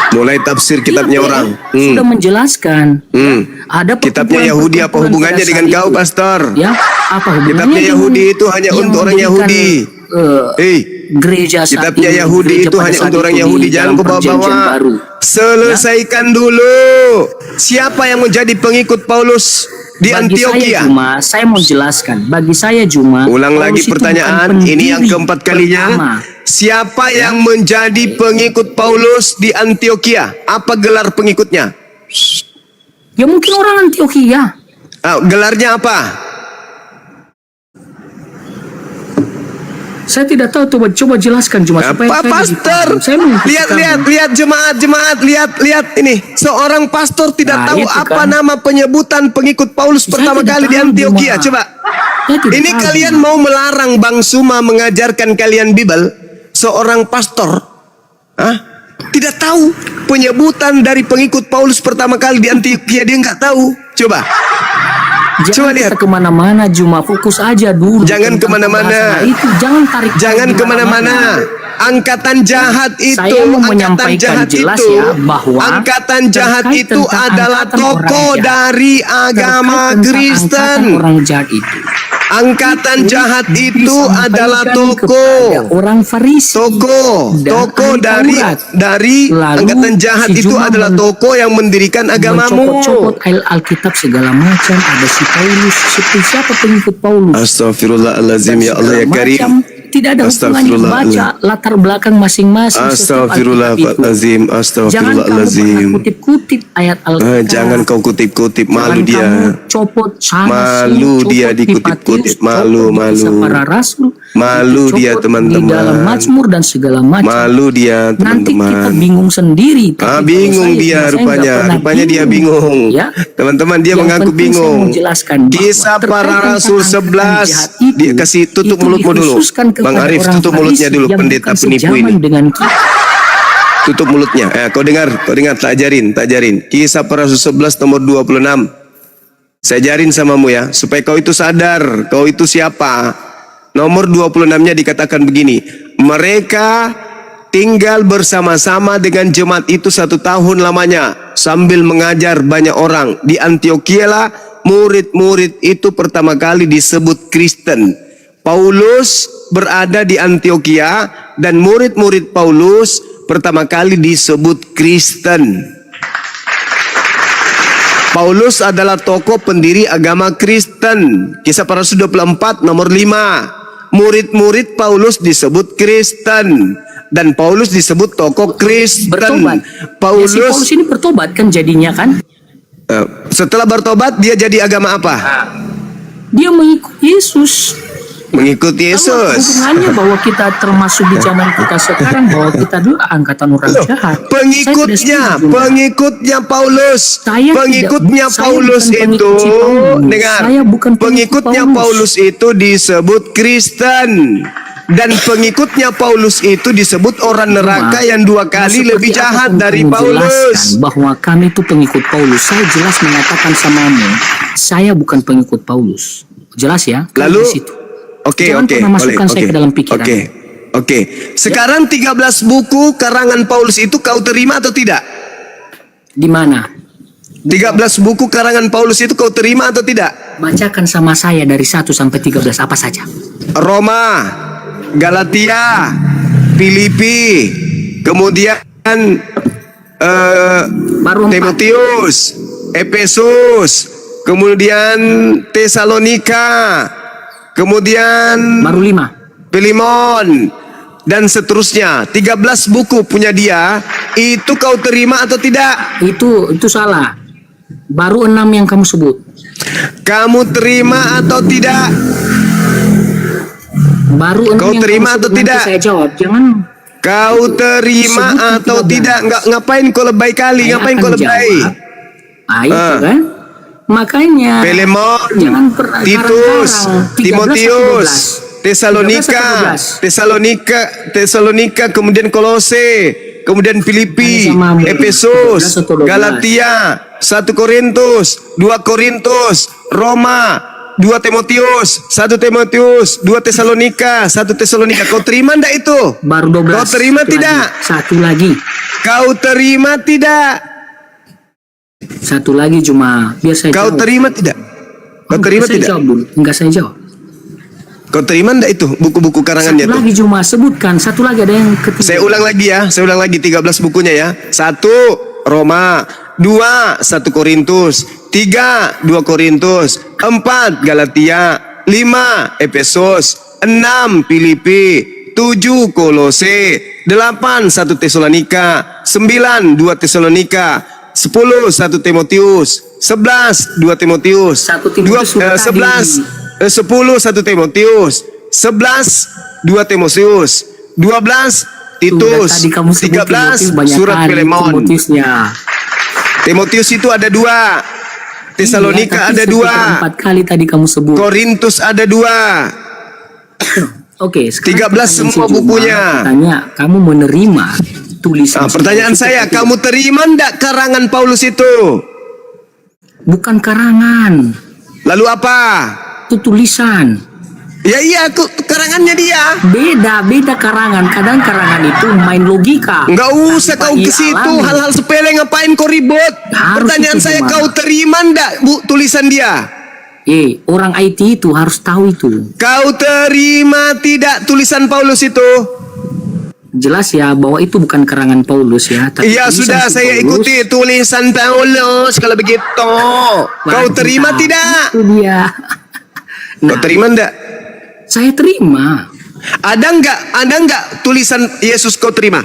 Mulai tafsir kitabnya orang. Sudah menjelaskan. Ada kitabnya Yahudi, apa hubungannya dengan kau, pastor? Ya, apa hubungannya? Kitabnya Yahudi itu hanya untuk orang Yahudi. Gereja kitabnya Yahudi itu hanya untuk orang Yahudi. Jangan kau bawa-bawa. Selesaikan dulu. Siapa yang menjadi pengikut Paulus di Antioquia? Saya mau jelaskan. Bagi saya Juma. Ulang lagi pertanyaan. Ini yang keempat kalinya. Siapa yang menjadi pengikut Paulus di Antioquia? Apa gelar pengikutnya? Ya mungkin orang Antioquia. Gelarnya apa? Saya tidak tahu, coba jelaskan cuma supaya Pak saya pastor, dipaham. Saya mengikuti kamu. lihat jemaat, lihat ini. Seorang pastor tidak Nah, tahu itu apa kan. nama penyebutan pengikut Paulus Saya pertama tidak kali di tahu, Antioquia. jemaat. Coba. Saya tidak Ini tahu, kalian jemaat. mau melarang Bang Suma mengajarkan kalian Bible? Seorang pastor, tidak tahu penyebutan dari pengikut Paulus pertama kali di Antioquia, dia nggak tahu. Coba Jangan lihat. kita kemana-mana, cuma fokus aja dulu. Jangan tentang kemana-mana. pembahasan. Itu jangan tarik. Jangan kemana-mana. Angkatan jahat itu, Saya mau angkatan menyampaikan jahat jelas itu, ya bahwa angkatan jahat terkait itu tentang adalah angkatan orang tokoh jahat. dari agama Terkait tentang Kristen. angkatan orang jahat itu. Angkatan jahat itu Disampaikan adalah kepada tokoh. orang Farisi. Dan Tokoh ahli dari Taurat. Lalu angkatan jahat si itu Juma adalah tokoh yang mendirikan agamamu. mencopot-copot Alkitab segala macam. Ada si Paulus, seperti siapa pengikut Paulus? Astagfirullahalazim, ya Dan Allah ya segala Karim. macam. Tidak ada hubungannya, baca latar belakang masing-masing. setiap Astagfirullahalazim, Alkitab itu. astagfirullahalazim. Jangan kamu pernah kutip-kutip ayat Alkitab. Jangan kau kutip-kutip, malu Jangan dia. kamu copot sana Malu sini, dia copot di dikutip-kutip. Matius, Malu, copot di malu. Kisah Para Rasul, Malu copot dia, teman-teman. di dalam Mazmur dan segala macam. Malu dia, Nanti kita teman-teman. bingung sendiri. Tapi kalau Bingung saya- dia saya rupanya. nggak pernah Rupanya dia bingung. Ya. Teman-teman, dia Yang mengaku penting saya bingung. mau jelaskan bahwa Kisah terkait Para tentang Rasul angkatan 11. jahat itu, Dia kasih tutup itu mulutmu dulu. dikhususkan Bang kepada Arif, orang tutup mulutnya Farisi dulu, yang pendeta bukan penipu sejaman ini. dengan kita. Tutup mulutnya. Kau dengar, tak ajarin. Kisah Para Rasul 11 nomor 26. Saya ajarin samamu ya, supaya kau itu sadar, kau itu siapa. Nomor 26-nya dikatakan begini. Mereka tinggal bersama-sama dengan jemaat itu 1 tahun lamanya, sambil mengajar banyak orang. Di Antioquia lah, murid-murid itu pertama kali disebut Kristen. Paulus berada di Antioquia dan murid-murid Paulus pertama kali disebut Kristen. Paulus adalah tokoh pendiri agama Kristen. Kisah Para Rasul 24 nomor 5. Murid-murid Paulus disebut Kristen dan Paulus disebut tokoh Kristen. Bertobat. Paulus, Ya, si Paulus ini bertobat kan jadinya kan? setelah bertobat dia jadi agama apa? Dia mengikut Yesus. Mengikuti Apa Yesus. hubungannya bahwa kita termasuk di zaman kita sekarang, bahwa kita dulu angkatan orang jahat? Pengikutnya Paulus. Saya Pengikutnya tidak- saya Paulus bukan itu, pengikut si Paulus. dengar. Saya bukan pengikut Pengikutnya Paulus itu disebut Kristen. Dan pengikutnya Paulus itu disebut orang neraka yang 2 kali Seperti lebih jahat apapun dari kamu Paulus. jelaskan bahwa kami itu pengikut Paulus. Saya jelas mengatakan samamu, saya bukan pengikut Paulus. Jelas ya? Kan Lalu, di situ. Oke, Jangan pernah masukkan saya ke dalam pikiran. Oke. Sekarang 13 buku karangan Paulus itu kau terima atau tidak? Di mana? 13 buku karangan Paulus itu kau terima atau tidak? Bacakan sama saya dari 1 sampai 13 apa saja. Roma, Galatia, Filipi, kemudian Baru 4. Timotius, Efesus, kemudian Tesalonika, kemudian Baru 5. Filemon, dan seterusnya. 13 buku punya dia. Itu kau terima atau tidak? Itu salah. Baru 6 yang kamu sebut. Kamu terima atau tidak? Baru 6 Kau yang terima kamu atau sebut. Nanti tidak? saya jawab. Jangan. Kau terima Sebutkan atau 13. tidak? Ngapain kau lebay kali? Saya Ngapain akan kau lebay? jawab. Itu kan. Makanya. Filemon, Jangan pernah Titus, karang-karang. 13 Timotius, atau 12? Tesalonika, 13 Tesalonika, kemudian Kolose, kemudian Filipi, Sama mu. Efesus, 13 atau 12? Galatia, 1 Korintus, 2 Korintus, Roma, 2 Timotius, 1 Timotius, 2 Tesalonika, 1 Tesalonika. Kau terima ndak itu? Baru 12. Kau terima Satu tidak? lagi. Kau terima tidak? Satu lagi cuma. Biar saya Kau jawab. terima tidak? Kau terima Saya tidak? jawab dulu. Enggak saya jawab. Kau terima ndak itu buku-buku karangannya Satu tuh? lagi cuma sebutkan. Satu lagi ada yang ketiga. Saya ulang lagi 13 bukunya ya. 1 Roma, 2 1 Korintus, 3 2 Korintus, 4 Galatia, 5 Efesus, 6 Filipi, 7 Kolose, 8 1 Tesalonika, 9 2 Tesalonika, 10 1 Timotius, 11 2 Timotius, 1 Timotius sudah 11 10 1 Timotius, 11 2 Timotius, 12 Titus, tadi kamu sebut 13 banyak surat kali Filemon. Timotiusnya. Timotius itu ada 2, Tesalonika ada 2, 4 kali tadi kamu sebut. Korintus ada 2. Oke, 13 semua Juma, bukunya. Tanya, kamu menerima tulisan? Nah, pertanyaan saya, kamu terima ndak karangan Paulus itu? Bukan karangan, Lalu apa? itu tulisan. Ya iya, karangannya dia. Beda karangan. Kadang karangan itu main logika. Enggak usah Tanpa kau ke ia situ, alami. hal-hal sepele ngapain kau ribut? Harus Pertanyaan itu saya, gimana? kau terima ndak Bu tulisan dia? Orang IT itu harus tahu itu. Kau terima tidak tulisan Paulus itu? Jelas ya bahwa itu bukan karangan Paulus ya. Tapi Iya tulisan sudah, si saya Paulus. ikuti tulisan Paulus kalau begitu. Kau terima Mantap. tidak? Itu dia. Kau terima ndak? Saya terima. Ada enggak tulisan Yesus kau terima?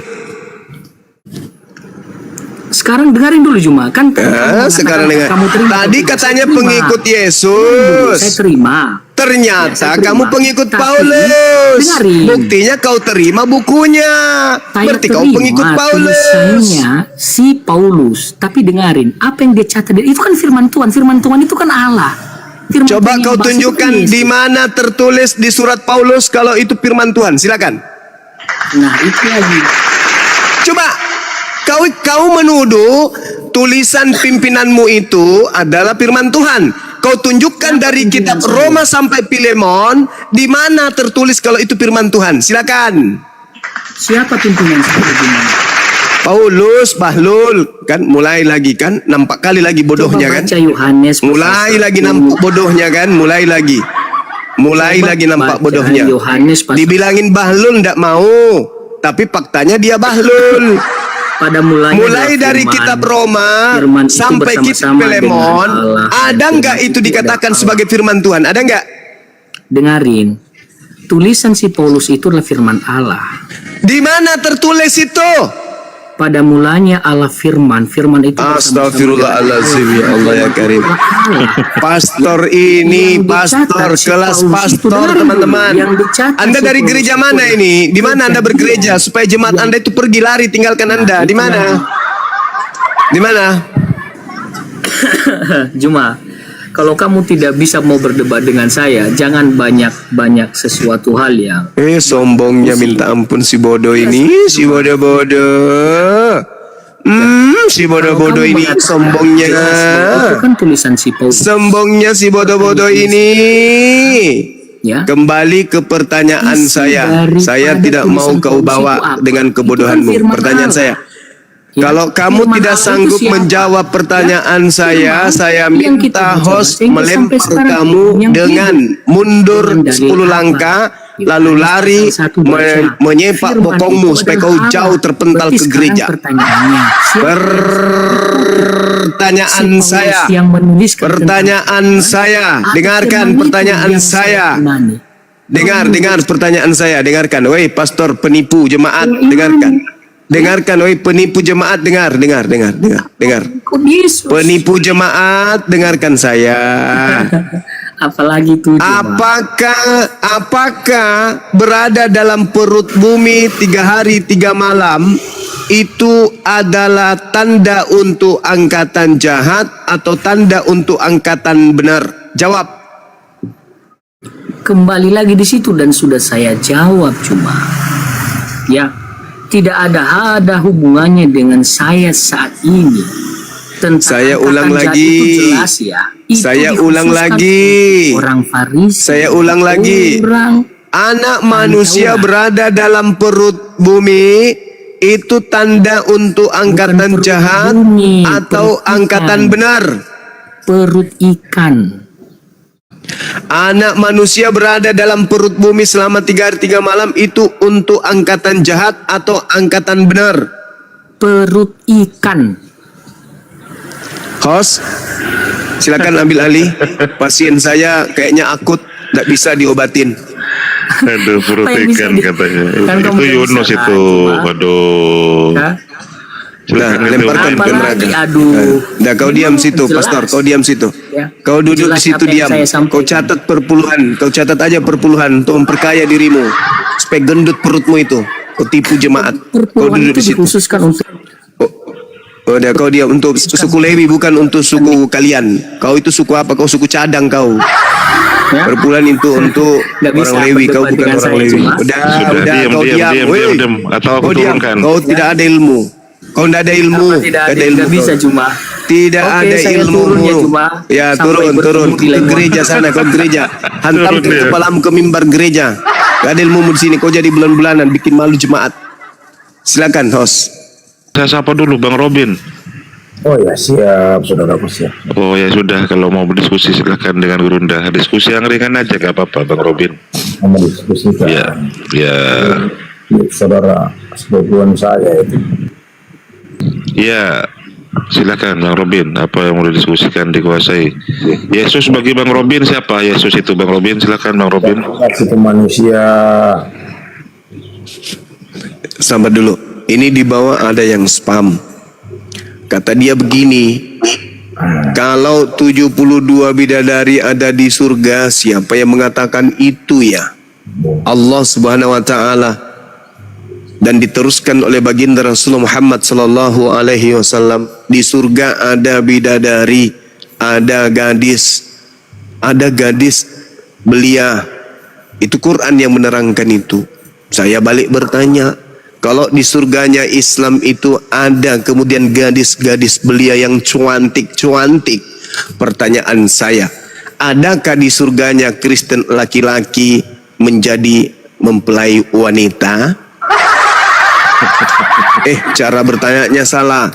Sekarang dengarin dulu Juma, kan tadi kamu mengatakan Sekarang dengar. kamu terima. Tadi Saya katanya terima. pengikut Saya Yesus. terima. Ternyata Ya, saya terima. kamu pengikut Tapi, Paulus. dengarin. Buktinya kau terima bukunya. Saya Berarti kau terima pengikut Paulus. tulisannya si Paulus. Tapi dengarin, apa yang dia catat itu kan firman Tuhan. Firman Tuhan itu kan Allah. Firman Coba Tuhan yang kau bahas itu tunjukkan kan Yesus. di mana tertulis di surat Paulus kalau itu firman Tuhan. Silakan. Nah itu lagi. Coba kau menuduh tulisan pimpinanmu itu adalah firman Tuhan. Kau tunjukkan dari kitab Roma sampai Filemon di mana tertulis kalau itu firman Tuhan. Silakan. Siapa pimpinan saya gimana? Paulus, Bahlul, kan mulai lagi kan, nampak kali lagi bodohnya Coba kan. baca Yohanes pasal Mulai 1. lagi nampak bodohnya kan, mulai lagi nampak Baca bodohnya. Yohanes pasal Dibilangin Bahlul ndak mau, tapi faktanya dia Bahlul. pada mulanya Mulai adalah dari firman. kitab Roma Firman itu sampai kitab bersama-sama Filemon, dengan Allah. ada Dan nggak firman itu ada dikatakan Allah. sebagai firman Tuhan? Ada nggak? Dengarin, tulisan si Paulus itu adalah firman Allah. Di mana tertulis itu? Pada mulanya Allah firman itu bersama-sama Astagfirullahaladzim, dengan ya Allah ya Karim. Allah. Pastor ini, Yang pastor, dicatat si kelas Paulus itu, pastor dengarin teman-teman. dulu. Yang dicatat Anda si dari Paulus gereja itu mana adalah ini? Di mana Anda kejadian. bergereja? Supaya jemaat Anda itu pergi lari tinggalkan Anda. Di mana? Di mana? Juma, kalau kamu tidak bisa mau berdebat dengan saya, jangan banyak sesuatu hal yang Sombongnya minta ampun si bodoh ini, si bodoh-bodoh. Si bodoh-bodoh Kalau kamu ini mengatakan sombongnya. jelas bahwa itu kan tulisan si Paulus. Sombongnya si bodoh-bodoh ini. Ya. Kembali ke pertanyaan Isi saya. daripada Saya tidak mau tulisan kau Paulus bawa itu apa? dengan Itu kan kebodohanmu. firman Pertanyaan Allah. saya. Ya, Kalau kamu firman tidak Allah itu sanggup siapa? menjawab pertanyaan Ya, saya firman yang kita minta baca, host sehingga sampai melempar sekarang kamu yang dengan hidup. mundur Dengan dalil 10 apa? langkah, Yohanes lalu lari pasal 1 baca. menyepak Firman bokongmu itu supaya adalah kau Allah. jauh terpental Berarti ke sekarang gereja. Pertanyaannya, siapa Pertanyaan si Paulus saya. yang menuliskan Pertanyaan tentang- saya. Atau Dengarkan firman itu pertanyaan yang saya. imani? Dengar pertanyaan saya. Dengarkan. Woi pastor penipu jemaat. Dengarkan. Dengarkan woi penipu jemaat. Dengar. Kok Yesus? Penipu jemaat. Dengarkan saya. Apalagi itu Juma. Apakah berada dalam perut bumi 3 hari 3 malam itu adalah tanda untuk angkatan jahat atau tanda untuk angkatan benar? Jawab. Kembali lagi di situ dan sudah saya jawab cuma ya tidak ada hubungannya dengan saya saat ini. Tentang Saya angkatan ulang jahat lagi. itu jelas ya. Itu Saya ulang dikhususkan lagi. untuk orang Farisi. Saya ulang lagi. Orang Anak manusia berada dalam perut bumi itu tanda untuk angkatan perut jahat bumi, atau perut angkatan ikan. benar. perut ikan. Anak manusia berada dalam perut bumi selama 3 hari 3 malam itu untuk angkatan jahat atau angkatan benar. Perut ikan. Host, silakan ambil alih. Pasien saya kayaknya akut, tidak bisa diobatin. Aduh, perut Apa yang bisa ikan di- katanya. Kan kamu Itu nggak Yunus bisa itu. kan, Cuma. Waduh. Ya. Nah, lemparkan ke Apalagi, neraka. aduh. Nah, kau diam situ, Jelas. pastor. Kau diam situ. Ya. Kau duduk Jelas di situ apa yang diam. saya sampaikan. Kau catat perpuluhan. Kau catat aja perpuluhan untuk memperkaya dirimu. Supaya gendut perutmu itu. Kau tipu jemaat. Kau Perpuluhan duduk itu di situ. dikhususkan untuk Oh, dia kau diam untuk suku Lewi, bukan untuk suku kalian. Kau itu suku apa? Kau suku cadang kau. ya. Perpuluhan itu untuk Nggak bisa orang Lewi. Kau berdebat bukan dengan orang saya, Lewi. cuma. Udah, Diam, kau diam, diam. diam, Woi. diam. Atau aku Kau diam. turunkan. Kau tidak ada ilmu. Kau tidak ada ilmu. Apa tidak ada, ilmu nggak bisa kau. cuma. Tidak Oke, ada saya ilmu. turun ya, cuma. Ya, Sampai turun bertemu di ke Lembang. gereja sana, kau gereja. Hantam Turun ke dia. kepalamu ke mimbar gereja. Gak ada ilmu di sini. Kau jadi bulan-bulanan bikin malu jemaat. Silakan, host. Saya sapa dulu Bang Robin. Oh ya siap, saudaraku siap. Oh ya sudah, kalau mau berdiskusi silakan dengan Gurunda. Diskusi yang ringan aja gak apa-apa Bang Robin. Mau diskusikan. Ya, ya, Saudara sebagian saya itu. ya. Silakan Bang Robin, apa yang mau didiskusikan dikuasai. Yesus bagi Bang Robin siapa? Yesus itu Bang Robin, silakan Bang Robin. Kasih ke manusia. Sabar dulu. Ini di bawah ada yang spam. Kata dia begini, kalau 72 bidadari ada di surga, siapa yang mengatakan itu ya? Allah Subhanahu wa taala. Dan diteruskan oleh baginda Rasulullah Muhammad sallallahu alaihi wasallam, di surga ada bidadari, ada gadis belia. Itu Quran yang menerangkan itu. Saya balik bertanya, kalau di surganya Islam itu ada kemudian gadis-gadis belia yang cuantik-cuantik, pertanyaan saya, adakah di surganya Kristen laki-laki menjadi mempelai wanita? Cara bertanyanya salah.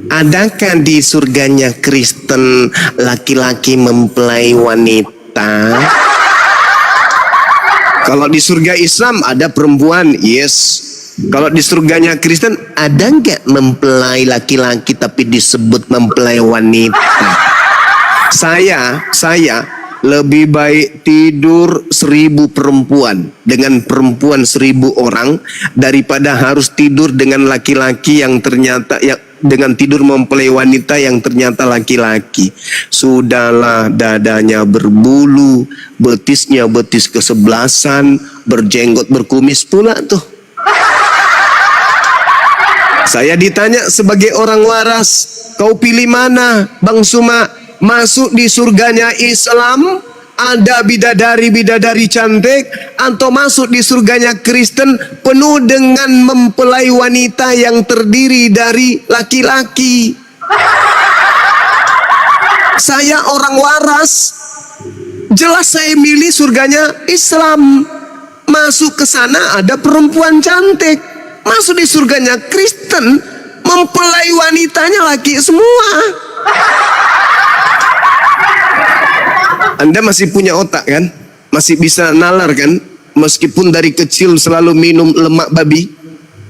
Adakah di surganya Kristen laki-laki mempelai wanita? Kalau di surga Islam ada perempuan, yes. Kalau di surganya Kristen ada nggak mempelai laki-laki tapi disebut mempelai wanita? Saya lebih baik tidur 1000 perempuan dengan perempuan 1000 orang daripada harus tidur dengan laki-laki yang ternyata dengan tidur mempelai wanita yang ternyata laki-laki. Sudahlah, dadanya berbulu, betisnya betis kesebelasan, berjenggot berkumis pula tuh. Saya ditanya sebagai orang waras, kau pilih mana Bang Suma? Masuk di surganya Islam ada bidadari-bidadari cantik, atau masuk di surganya Kristen penuh dengan mempelai wanita yang terdiri dari laki-laki? Saya orang waras, jelas saya milih surganya Islam. Masuk ke sana ada perempuan cantik, masuk di surganya Kristen mempelai wanitanya laki semua. Anda masih punya otak kan? Masih bisa nalar kan? Meskipun dari kecil selalu minum lemak babi,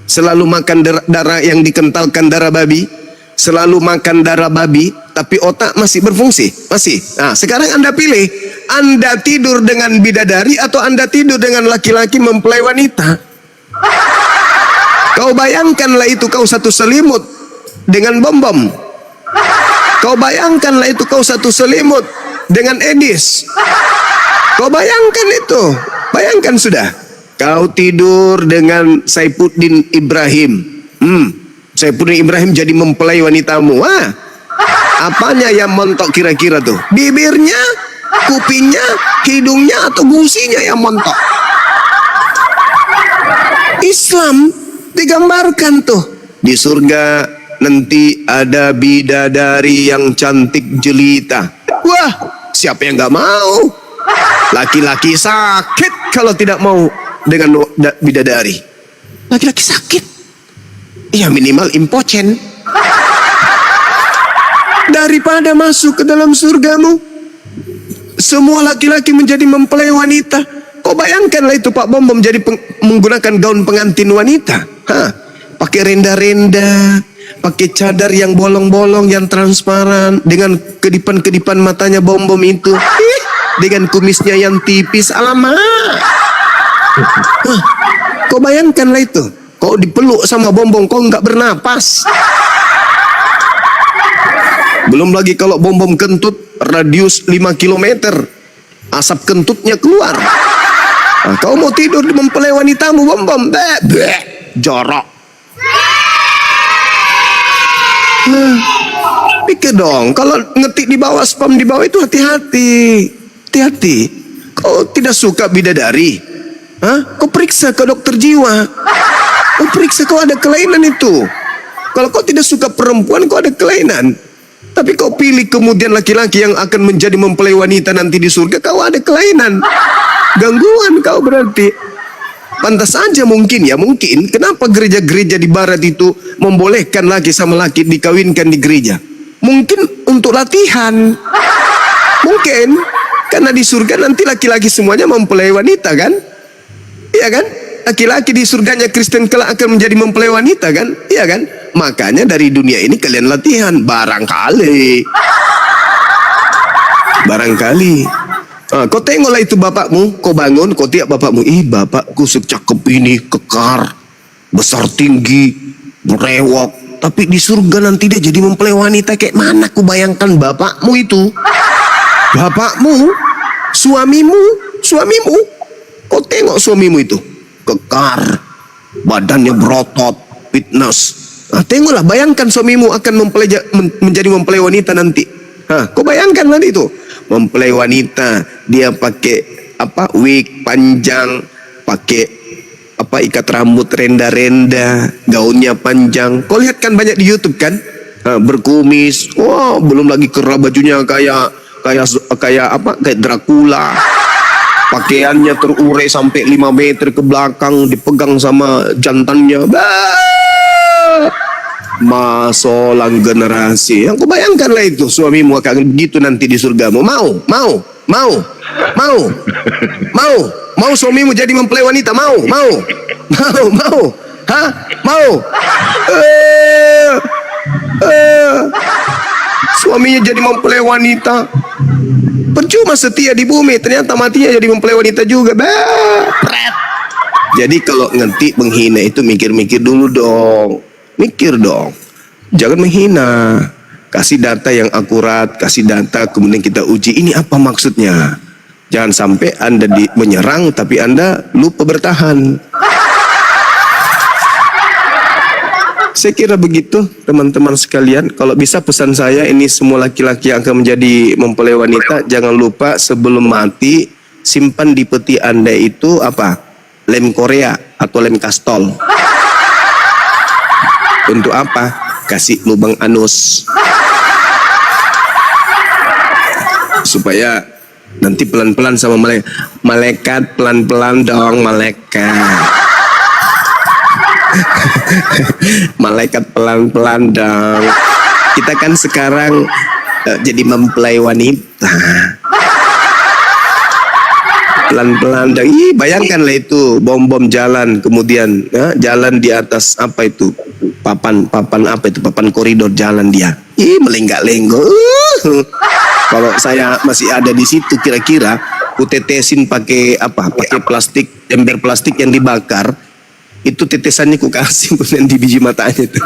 selalu makan darah yang dikentalkan darah babi, selalu makan darah babi, tapi otak masih berfungsi, masih. Nah, sekarang Anda pilih, Anda tidur dengan bidadari atau Anda tidur dengan laki-laki mempelai wanita? Kau bayangkanlah itu, kau satu selimut dengan bom-bom. Kau bayangkanlah itu, kau satu selimut dengan Edis. Kau bayangkan itu. Bayangkan sudah. Kau tidur dengan Saifuddin Ibrahim. Saifuddin Ibrahim jadi mempelai wanitamu. Wah, apanya yang montok kira-kira tuh? Bibirnya, kupingnya, hidungnya, atau gusinya yang montok? Islam digambarkan tuh. Di surga nanti ada bidadari yang cantik jelita. Wah, siapa yang gak mau? Laki-laki sakit kalau tidak mau dengan bidadari. Laki-laki sakit, ya minimal impocen. Daripada masuk ke dalam surgamu semua laki-laki menjadi mempelai wanita. Kau bayangkanlah itu Pak Bom jadi menggunakan gaun pengantin wanita. Pakai renda-renda, pakai cadar yang bolong-bolong, yang transparan, dengan kedipan-kedipan matanya Bom itu, dengan kumisnya yang tipis. Alamak, kau bayangkanlah itu. Kau dipeluk sama bom-bom, kau nggak bernapas. Belum lagi kalau bom-bom kentut radius 5 km, asap kentutnya keluar. Nah, kau mau tidur mempelai wanitamu, bom-bom, jorok. Pikir dong, kalau ngetik di bawah, spam di bawah itu hati-hati. Hati-hati. Kau tidak suka bidadari? Kau periksa ke dokter jiwa. Kau periksa, kau ada kelainan itu. Kalau kau tidak suka perempuan, kau ada kelainan. Tapi kau pilih kemudian laki-laki yang akan menjadi mempelai wanita nanti di surga, kau ada kelainan. Gangguan kau berarti. Pantas saja mungkin kenapa gereja-gereja di barat itu membolehkan laki sama laki dikawinkan di gereja? Mungkin untuk latihan. Mungkin karena di surga nanti laki-laki semuanya mempelai wanita kan? Iya kan? Laki-laki di surganya Kristen kelak akan menjadi mempelai wanita kan? Iya kan? Makanya dari dunia ini kalian latihan. Barangkali. Kau tengoklah itu bapakmu. Kau bangun, kau tiap bapakmu. Bapakku secakep ini, kekar, besar tinggi, berewok. Tapi di surga nanti dia jadi mempelai wanita. Kayak mana ku bayangkan bapakmu itu? Bapakmu, suamimu. Kau tengok suamimu itu, kekar, badannya berotot, fitness. Tengoklah, bayangkan suamimu akan menjadi mempelai wanita nanti. Kau bayangkan nanti itu, mempelai wanita, dia pakai wig panjang, pakai ikat rambut renda-renda, gaunnya panjang. Kau lihat kan banyak di YouTube kan, berkumis. Belum lagi kerah bajunya kayak Dracula. Pakaiannya terurai sampai 5 meter ke belakang, dipegang sama jantannya. Masolang generasi. Yang kubayangkanlah itu, suamimu akan begitu nanti di surgamu. Mau suamimu jadi mempelai wanita? Mau. Suaminya jadi mempelai wanita, percuma setia di bumi, ternyata matinya jadi mempelai wanita juga. Jadi kalau ngerti menghina itu mikir-mikir dulu dong. Jangan menghina. Kasih data yang akurat, kasih data kemudian kita uji ini apa maksudnya. Jangan sampai Anda menyerang tapi Anda lupa bertahan. Saya kira begitu teman-teman sekalian. Kalau bisa pesan saya, ini semua laki-laki yang akan menjadi mempelai wanita, jangan lupa sebelum mati simpan di peti Anda itu lem Korea atau lem kastol. Untuk apa? Kasih lubang anus. Supaya nanti pelan-pelan sama malaikat, pelan-pelan dong malaikat. Malaikat pelan-pelan dong. Kita kan sekarang jadi mempelai wanita. Pelan-pelan dong. Bayangkanlah itu bom-bom jalan, kemudian jalan di atas papan koridor jalan dia. Melenggak-lenggok. Kalau saya masih ada di situ, kira-kira ku tetesin pakai plastik, ember plastik yang dibakar. Itu tetesannya ku kasih kemudian di biji matanya itu.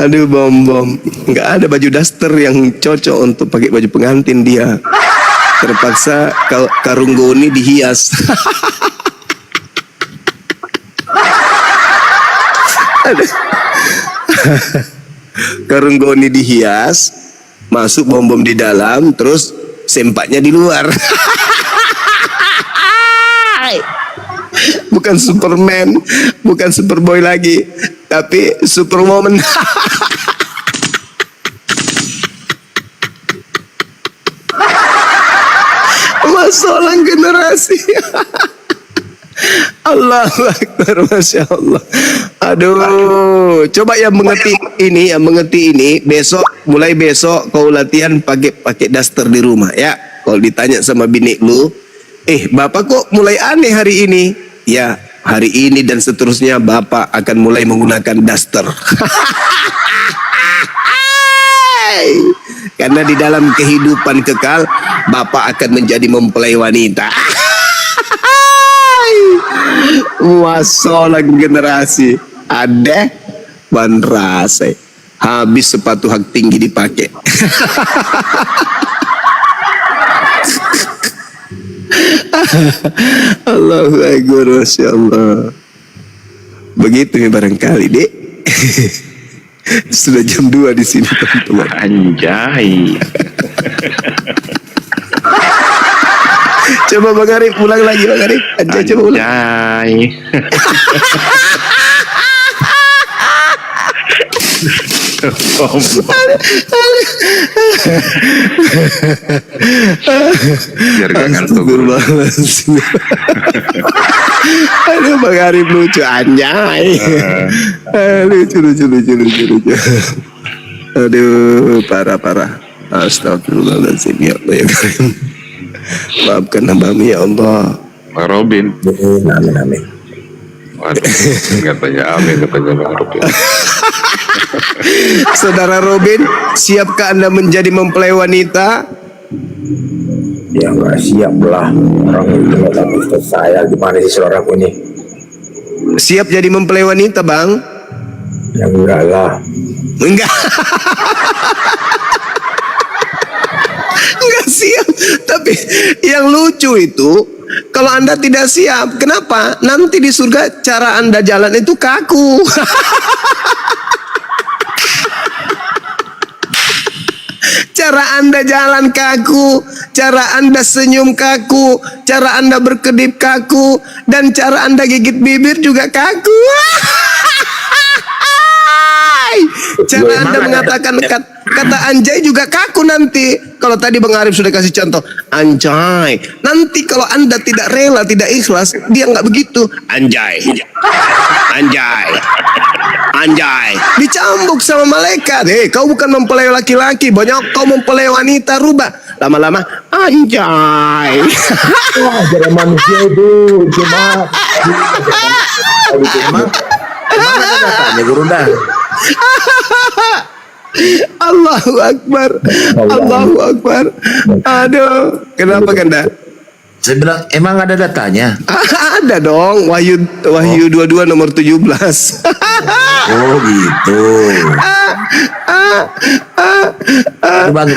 Aduh bom-bom, nggak ada baju daster yang cocok untuk pakai baju pengantin dia. Terpaksa karung goni dihias. Karung goni dihias, masuk bom-bom di dalam, terus sempaknya di luar. Bukan Superman, bukan Superboy lagi, tapi Superwoman. Masalah generasi. Allahu Akbar, Masya Allah. Aduh, coba yang mengerti ini, mulai besok kau latihan pakai daster di rumah ya. Kalau ditanya sama bini lu, bapak kok mulai aneh hari ini? Ya, hari ini dan seterusnya Bapak akan mulai menggunakan daster. Karena di dalam kehidupan kekal Bapak akan menjadi mempelai wanita. Wasolah generasi ada banrase habis sepatu hak tinggi dipakai. Allahu Akbar, Masya Allah. Begitu ya barangkali, Dek. Sudah jam 2 di sini, teman-teman. Anjay. Coba Bang Arif ulang lagi, Bang Arif. Anjay, coba ulang. Anjay. Biar gak ngantuk. Astagfirullahaladzim. Aduh, Bang Arif lucu, anjay. Lucu. Aduh, parah. Astagfirullahaladzim, ya Allah ya Karim. Maafkan hambamu ya Allah. Bang Robin. Amin. Waduh, katanya amin, katanya Bang Robin. Saudara Robin, siapkah Anda menjadi mempelai wanita? Ya nggak siap lah. Orang itu nggak bisa saya. Gimana sih saudaraku ini? Siap jadi mempelai wanita, Bang? Ya enggak lah. Enggak. Enggak siap. Tapi yang lucu itu, kalau Anda tidak siap, kenapa? Nanti di surga cara Anda jalan itu kaku. Cara Anda jalan kaku, cara Anda senyum kaku, cara Anda berkedip kaku, dan cara Anda gigit bibir juga kaku. Cara Anda mengatakan kata anjay juga kaku nanti. Kalau tadi Bang Arif sudah kasih contoh anjay, nanti kalau Anda tidak rela, tidak ikhlas, dia nggak begitu. Anjay, dicambuk sama malaikat. Kau bukan mempelai laki-laki, banyak kau mempelai wanita. Rubah lama-lama anjay. Wah, jadi manusia itu cuma emang ada datanya guru dah. Allahu Akbar. Aduh, kenapa Kanda? Saya bilang emang ada datanya. Ada dong, Wahyu 22 nomor 17. Oh gitu. Bang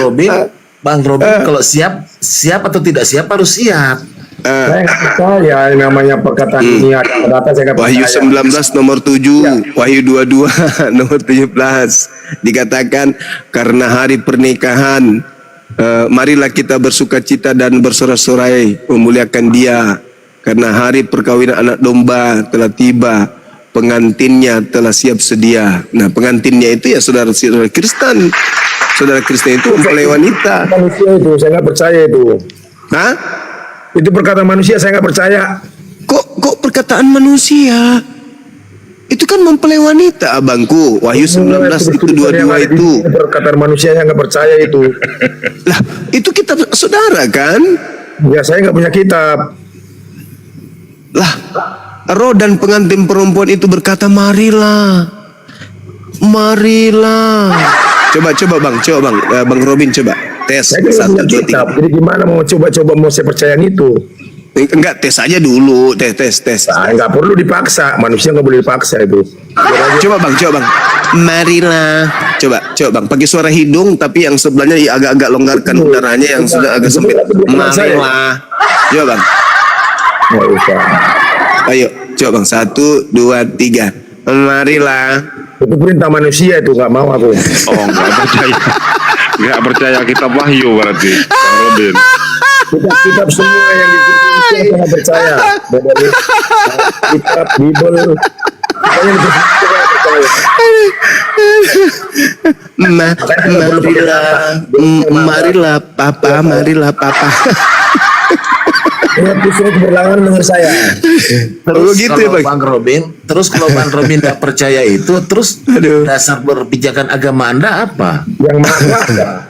Robin kalau siap atau tidak siap harus siap. Saya nggak percaya yang namanya perkataan ini ada data, saya nggak Wahyu percaya. 19 nomor 7, Wahyu 22 nomor 17 dikatakan karena hari pernikahan marilah kita bersukacita dan bersorak-sorai memuliakan Dia karena hari perkawinan anak domba telah tiba, pengantinnya telah siap sedia. Nah, pengantinnya itu ya saudara-saudara Kristen. Saudara Kristen itu mempelai wanita. Manusia itu saya nggak percaya itu. Hah? Itu perkataan manusia, saya nggak percaya. Kok perkataan manusia? Itu kan mempelai wanita, abangku. Wahyu 19 itu 22 itu. Perkataan manusia, saya nggak percaya itu. Lah, itu kitab saudara kan? Ya, saya nggak punya kitab. Lah, roh dan pengantin perempuan itu berkata, marilah. Coba Bang Robin coba tes Saya nggak 1, punya 2, 3. kitab. Jadi gimana mau coba mau saya percaya itu? Enggak, tes aja dulu, tes. Nah, nggak perlu dipaksa. Manusia nggak boleh dipaksa itu. Coba bang, marilah. Coba Bang, pakai suara hidung tapi yang sebelahnya ya agak-agak longgarkan udaranya yang sudah agak sempit. Marilah. Coba Bang. Nggak usah. Ayo, coba Bang. 1, 2, 3. Marilah. Itu perintah manusia itu, nggak mau aku. Oh, nggak percaya. Nggak percaya kitab Wahyu berarti, Bang Robin. Kitab semua yang ditulis saya nggak percaya. Dari kitab Bible. Pokoknya itu saya nggak percaya. Marilah papa. Ini episode berlawanan dengan saya. Terus gitu ya, kalau Bang? kalau Bang Robin tidak percaya itu, terus dasar berpijakan agama Anda apa? Yang mana?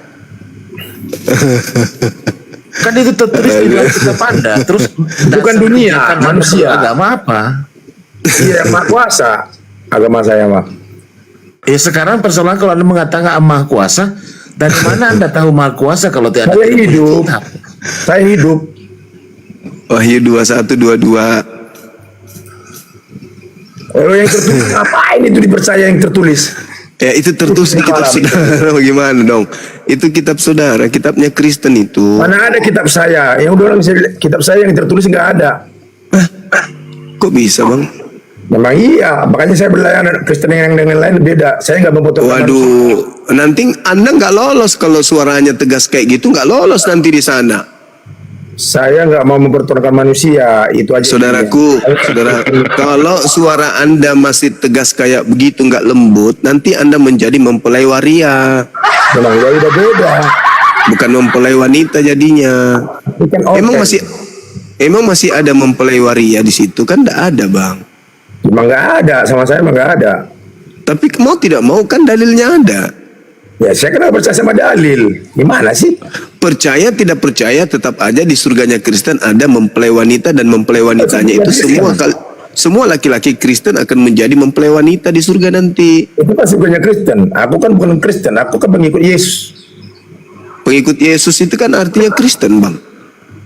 Kan itu tertulis di dalam kitab Anda. Terus Bukan dasar dunia, berpijakan Anda manusia. beragama apa? Iya, Maha Kuasa agama saya mah. Ya sekarang persoalan kalau Anda mengatakan Maha Kuasa, dari mana Anda tahu Maha Kuasa kalau tidak ada Saya hidup. kitab? Saya hidup. Wahyu 21:22. Kalau yang tertulis ngapain itu dipercaya yang tertulis? Ya itu tertulis di kitab saudara. Bagaimana dong? Itu kitab saudara, kitabnya Kristen itu. Mana ada kitab saya? Yang udah orang kitab saya yang tertulis nggak ada. Kok bisa bang? Memang iya, makanya saya berlayanan Kristen yang dengan lain beda. Saya nggak memotong. Waduh, nanti Anda nggak lolos kalau suaranya tegas kayak gitu, nggak lolos nanti di sana. Saya nggak mau mempertontonkan manusia, itu aja. Saudaraku, saudara, kalau suara Anda masih tegas kayak begitu, nggak lembut, nanti Anda menjadi mempelai waria, Memang ya udah beda. bukan mempelai wanita jadinya. Bukan Emang masih ada mempelai waria di situ kan? Nggak ada bang. Memang nggak ada, sama saya memang nggak ada. Tapi mau tidak mau kan dalilnya ada. Ya saya kenapa percaya sama dalil? Gimana sih? Percaya tidak percaya tetap aja di surganya Kristen ada mempelai wanita, dan mempelai wanitanya itu semua laki-laki Kristen akan menjadi mempelai wanita di surga nanti. Itu kan surganya Kristen. Aku kan bukan Kristen, aku kan pengikut Yesus. Pengikut Yesus itu kan artinya Kristen bang.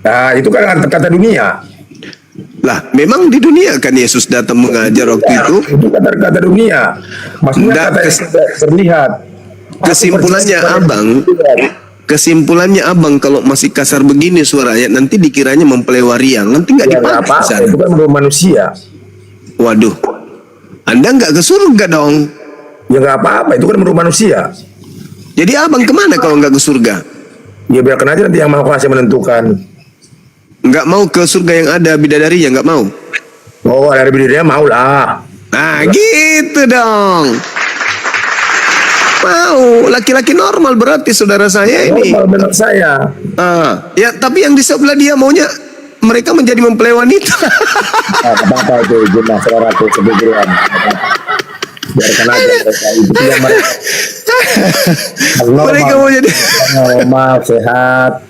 Nah itu kan kata dunia. Lah memang di dunia kan Yesus datang mengajar waktu itu. Itu kata dunia. Maksudnya Nggak, kata yang terlihat. Kesimpulannya abang kalau masih kasar begini suaranya nanti dikiranya mempelai waria, nanti nggak Ya nggak dipakai apa-apa, di sana. itu kan belum manusia. Waduh, Anda nggak ke surga dong. Ya nggak apa-apa, itu kan menurut manusia. Jadi abang kemana kalau nggak ke surga? Ya biarkan aja nanti yang Maha Kuasa menentukan. Nggak mau ke surga yang ada bidadarinya, nggak mau? Oh dari dirinya mau lah. Nah gitu dong. Mau, laki-laki normal berarti saudara saya ini. Normal benar saya. Ya tapi yang di sebelah dia maunya mereka menjadi mempelai wanita. Apa itu jemaah saudaraku sebegian. Biarkan aja mereka itu yang Mereka mau jadi. Normal, sehat.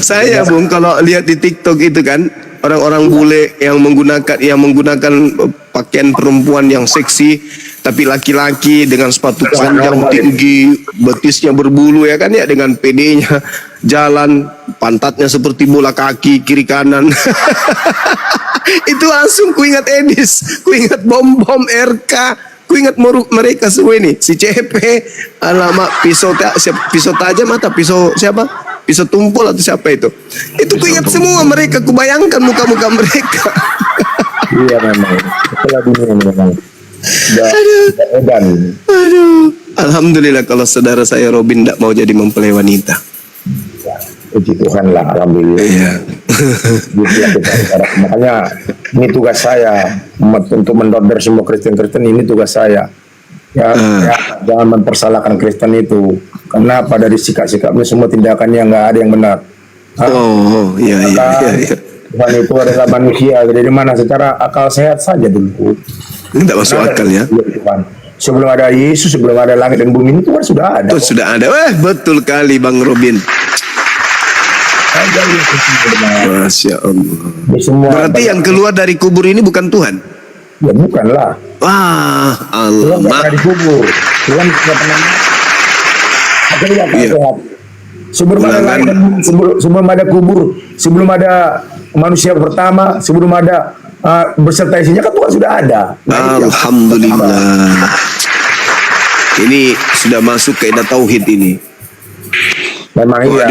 Saya bung kalau lihat di TikTok itu kan orang-orang bule yang menggunakan pakaian perempuan yang seksi, tapi laki-laki dengan sepatu panjang tinggi, betisnya berbulu ya kan ya, dengan PD-nya jalan, pantatnya seperti bola kaki kiri kanan. Itu langsung kuingat Edis, kuingat bom-bom RK, kuingat mereka semua ini, si CP, alamak pisau tajam atau pisau siapa? Pisau tumpul atau siapa itu? Itu kuingat semua mereka, kubayangkan muka-muka mereka. Iya memang. Itulah dunia memang. Aduh. Alhamdulillah kalau saudara saya Robin tidak mau jadi mempelai wanita. Puji Tuhan lah, alhamdulillah. Iya. Makanya ini tugas saya untuk mendorder semua Kristen-Kristen, ini tugas saya. Ya, jangan mempersalahkan Kristen itu. Karena pada sikap-sikapnya semua tindakannya nggak ada yang benar. Iya. Tuhan itu adalah manusia. Jadi mana secara akal sehat saja dulu. Tidak masuk akal ya. Tuhan. Sebelum ada Yesus, sebelum ada langit dan bumi itu kan sudah ada. Itu sudah ada. Betul kali Bang Robin. Masya Allah. Berarti yang keluar dari kubur ini bukan Tuhan? Ya bukanlah. Wah, Tuhan nggak pernah dikubur. Tuhan tidak pernah. Sebelum ada langit dan bumi, sebelum ada kubur, sebelum ada manusia pertama, sebelum ada beserta isinya kan Tuhan sudah ada. Alhamdulillah. Ini sudah masuk kaidah tauhid ini. Memang iya.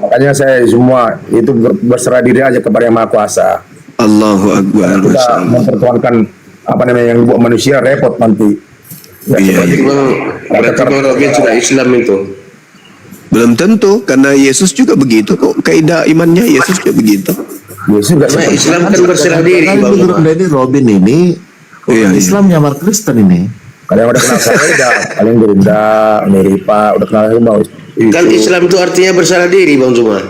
Makanya saya semua itu berserah diri aja kepada Yang Maha Kuasa. Allahu Akbar. Kita mempertuhankan apa namanya yang buat manusia repot nanti. Ya, Berarti Bang Robin sudah Islam itu. Belum tentu, karena Yesus juga begitu kok. Kaidah imannya Yesus juga begitu. Yesus nggak Karena Islam kan berserah diri Bang. Jadi Robin ini Iya, Islam nyamar Kristen ini. Kalau yang udah kenal saya udah paling Gerindra, Meripa, udah kenal semua. Kan Islam itu artinya berserah diri Bang Zuma.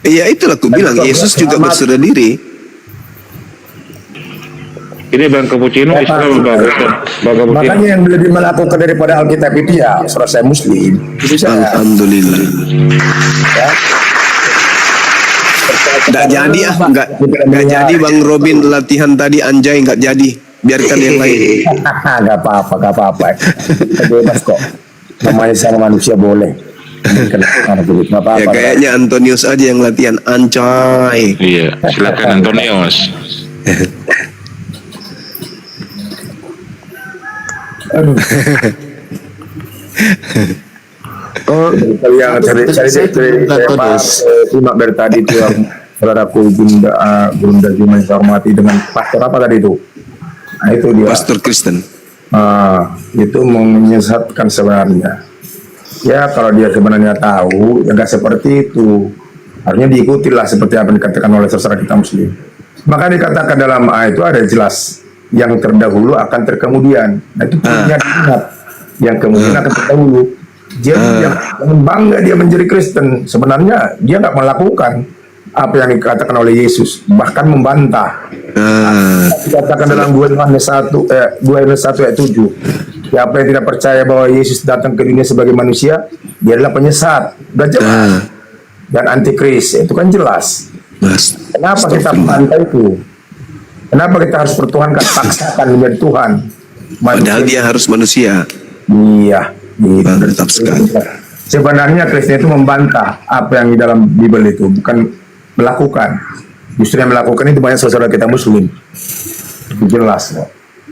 Iya itulah aku bilang, Yesus juga berserah diri. Ini Bang Cappuccino Islam Bang Makanya yang lebih melakukan daripada Alkitab itu ya seorang saya Muslim. Itu saya. Alhamdulillah. Ya. Nggak jadi nggak jadi Bang Robin latihan tadi anjay nggak jadi. biarkan yang lain. Gak apa-apa. Kita bebas kok. Namanya sama manusia boleh. Gak apa-apa. Ya kayaknya Antonius aja yang latihan ancoy. Iya, silakan Antonius. Oh, yang cari simak dari tadi itu yang saudaraku Bunda Juma yang saya hormati dengan pastor apa tadi itu? Nah itu dia. Pastor Kristen. Itu menyesatkan sebenarnya. Ya kalau dia sebenarnya tahu, ya nggak seperti itu. Harusnya diikutilah seperti apa yang dikatakan oleh saudara kita Muslim. Maka dikatakan dalam ayat itu ada jelas yang terdahulu akan terkemudian. Nah itu punya diingat. Yang kemudian akan terdahulu. Jadi yang bangga dia menjadi Kristen, sebenarnya dia nggak melakukan apa yang dikatakan oleh Yesus, bahkan membantah. Dikatakan dalam 2 Yohanes 1 ayat 7. Siapa yang tidak percaya bahwa Yesus datang ke dunia sebagai manusia, dia adalah penyesat. Udah jelas. Dan antikris, itu kan jelas. Kenapa kita membantah itu? Kenapa kita harus pertuhankan, paksakan menjadi Tuhan? Padahal dia harus manusia. Iya. Mantap sekali. Sebenarnya Kristen itu membantah apa yang di dalam Bible itu, bukan melakukan. Justru yang melakukan itu banyak saudara kita Muslim. Itu jelas.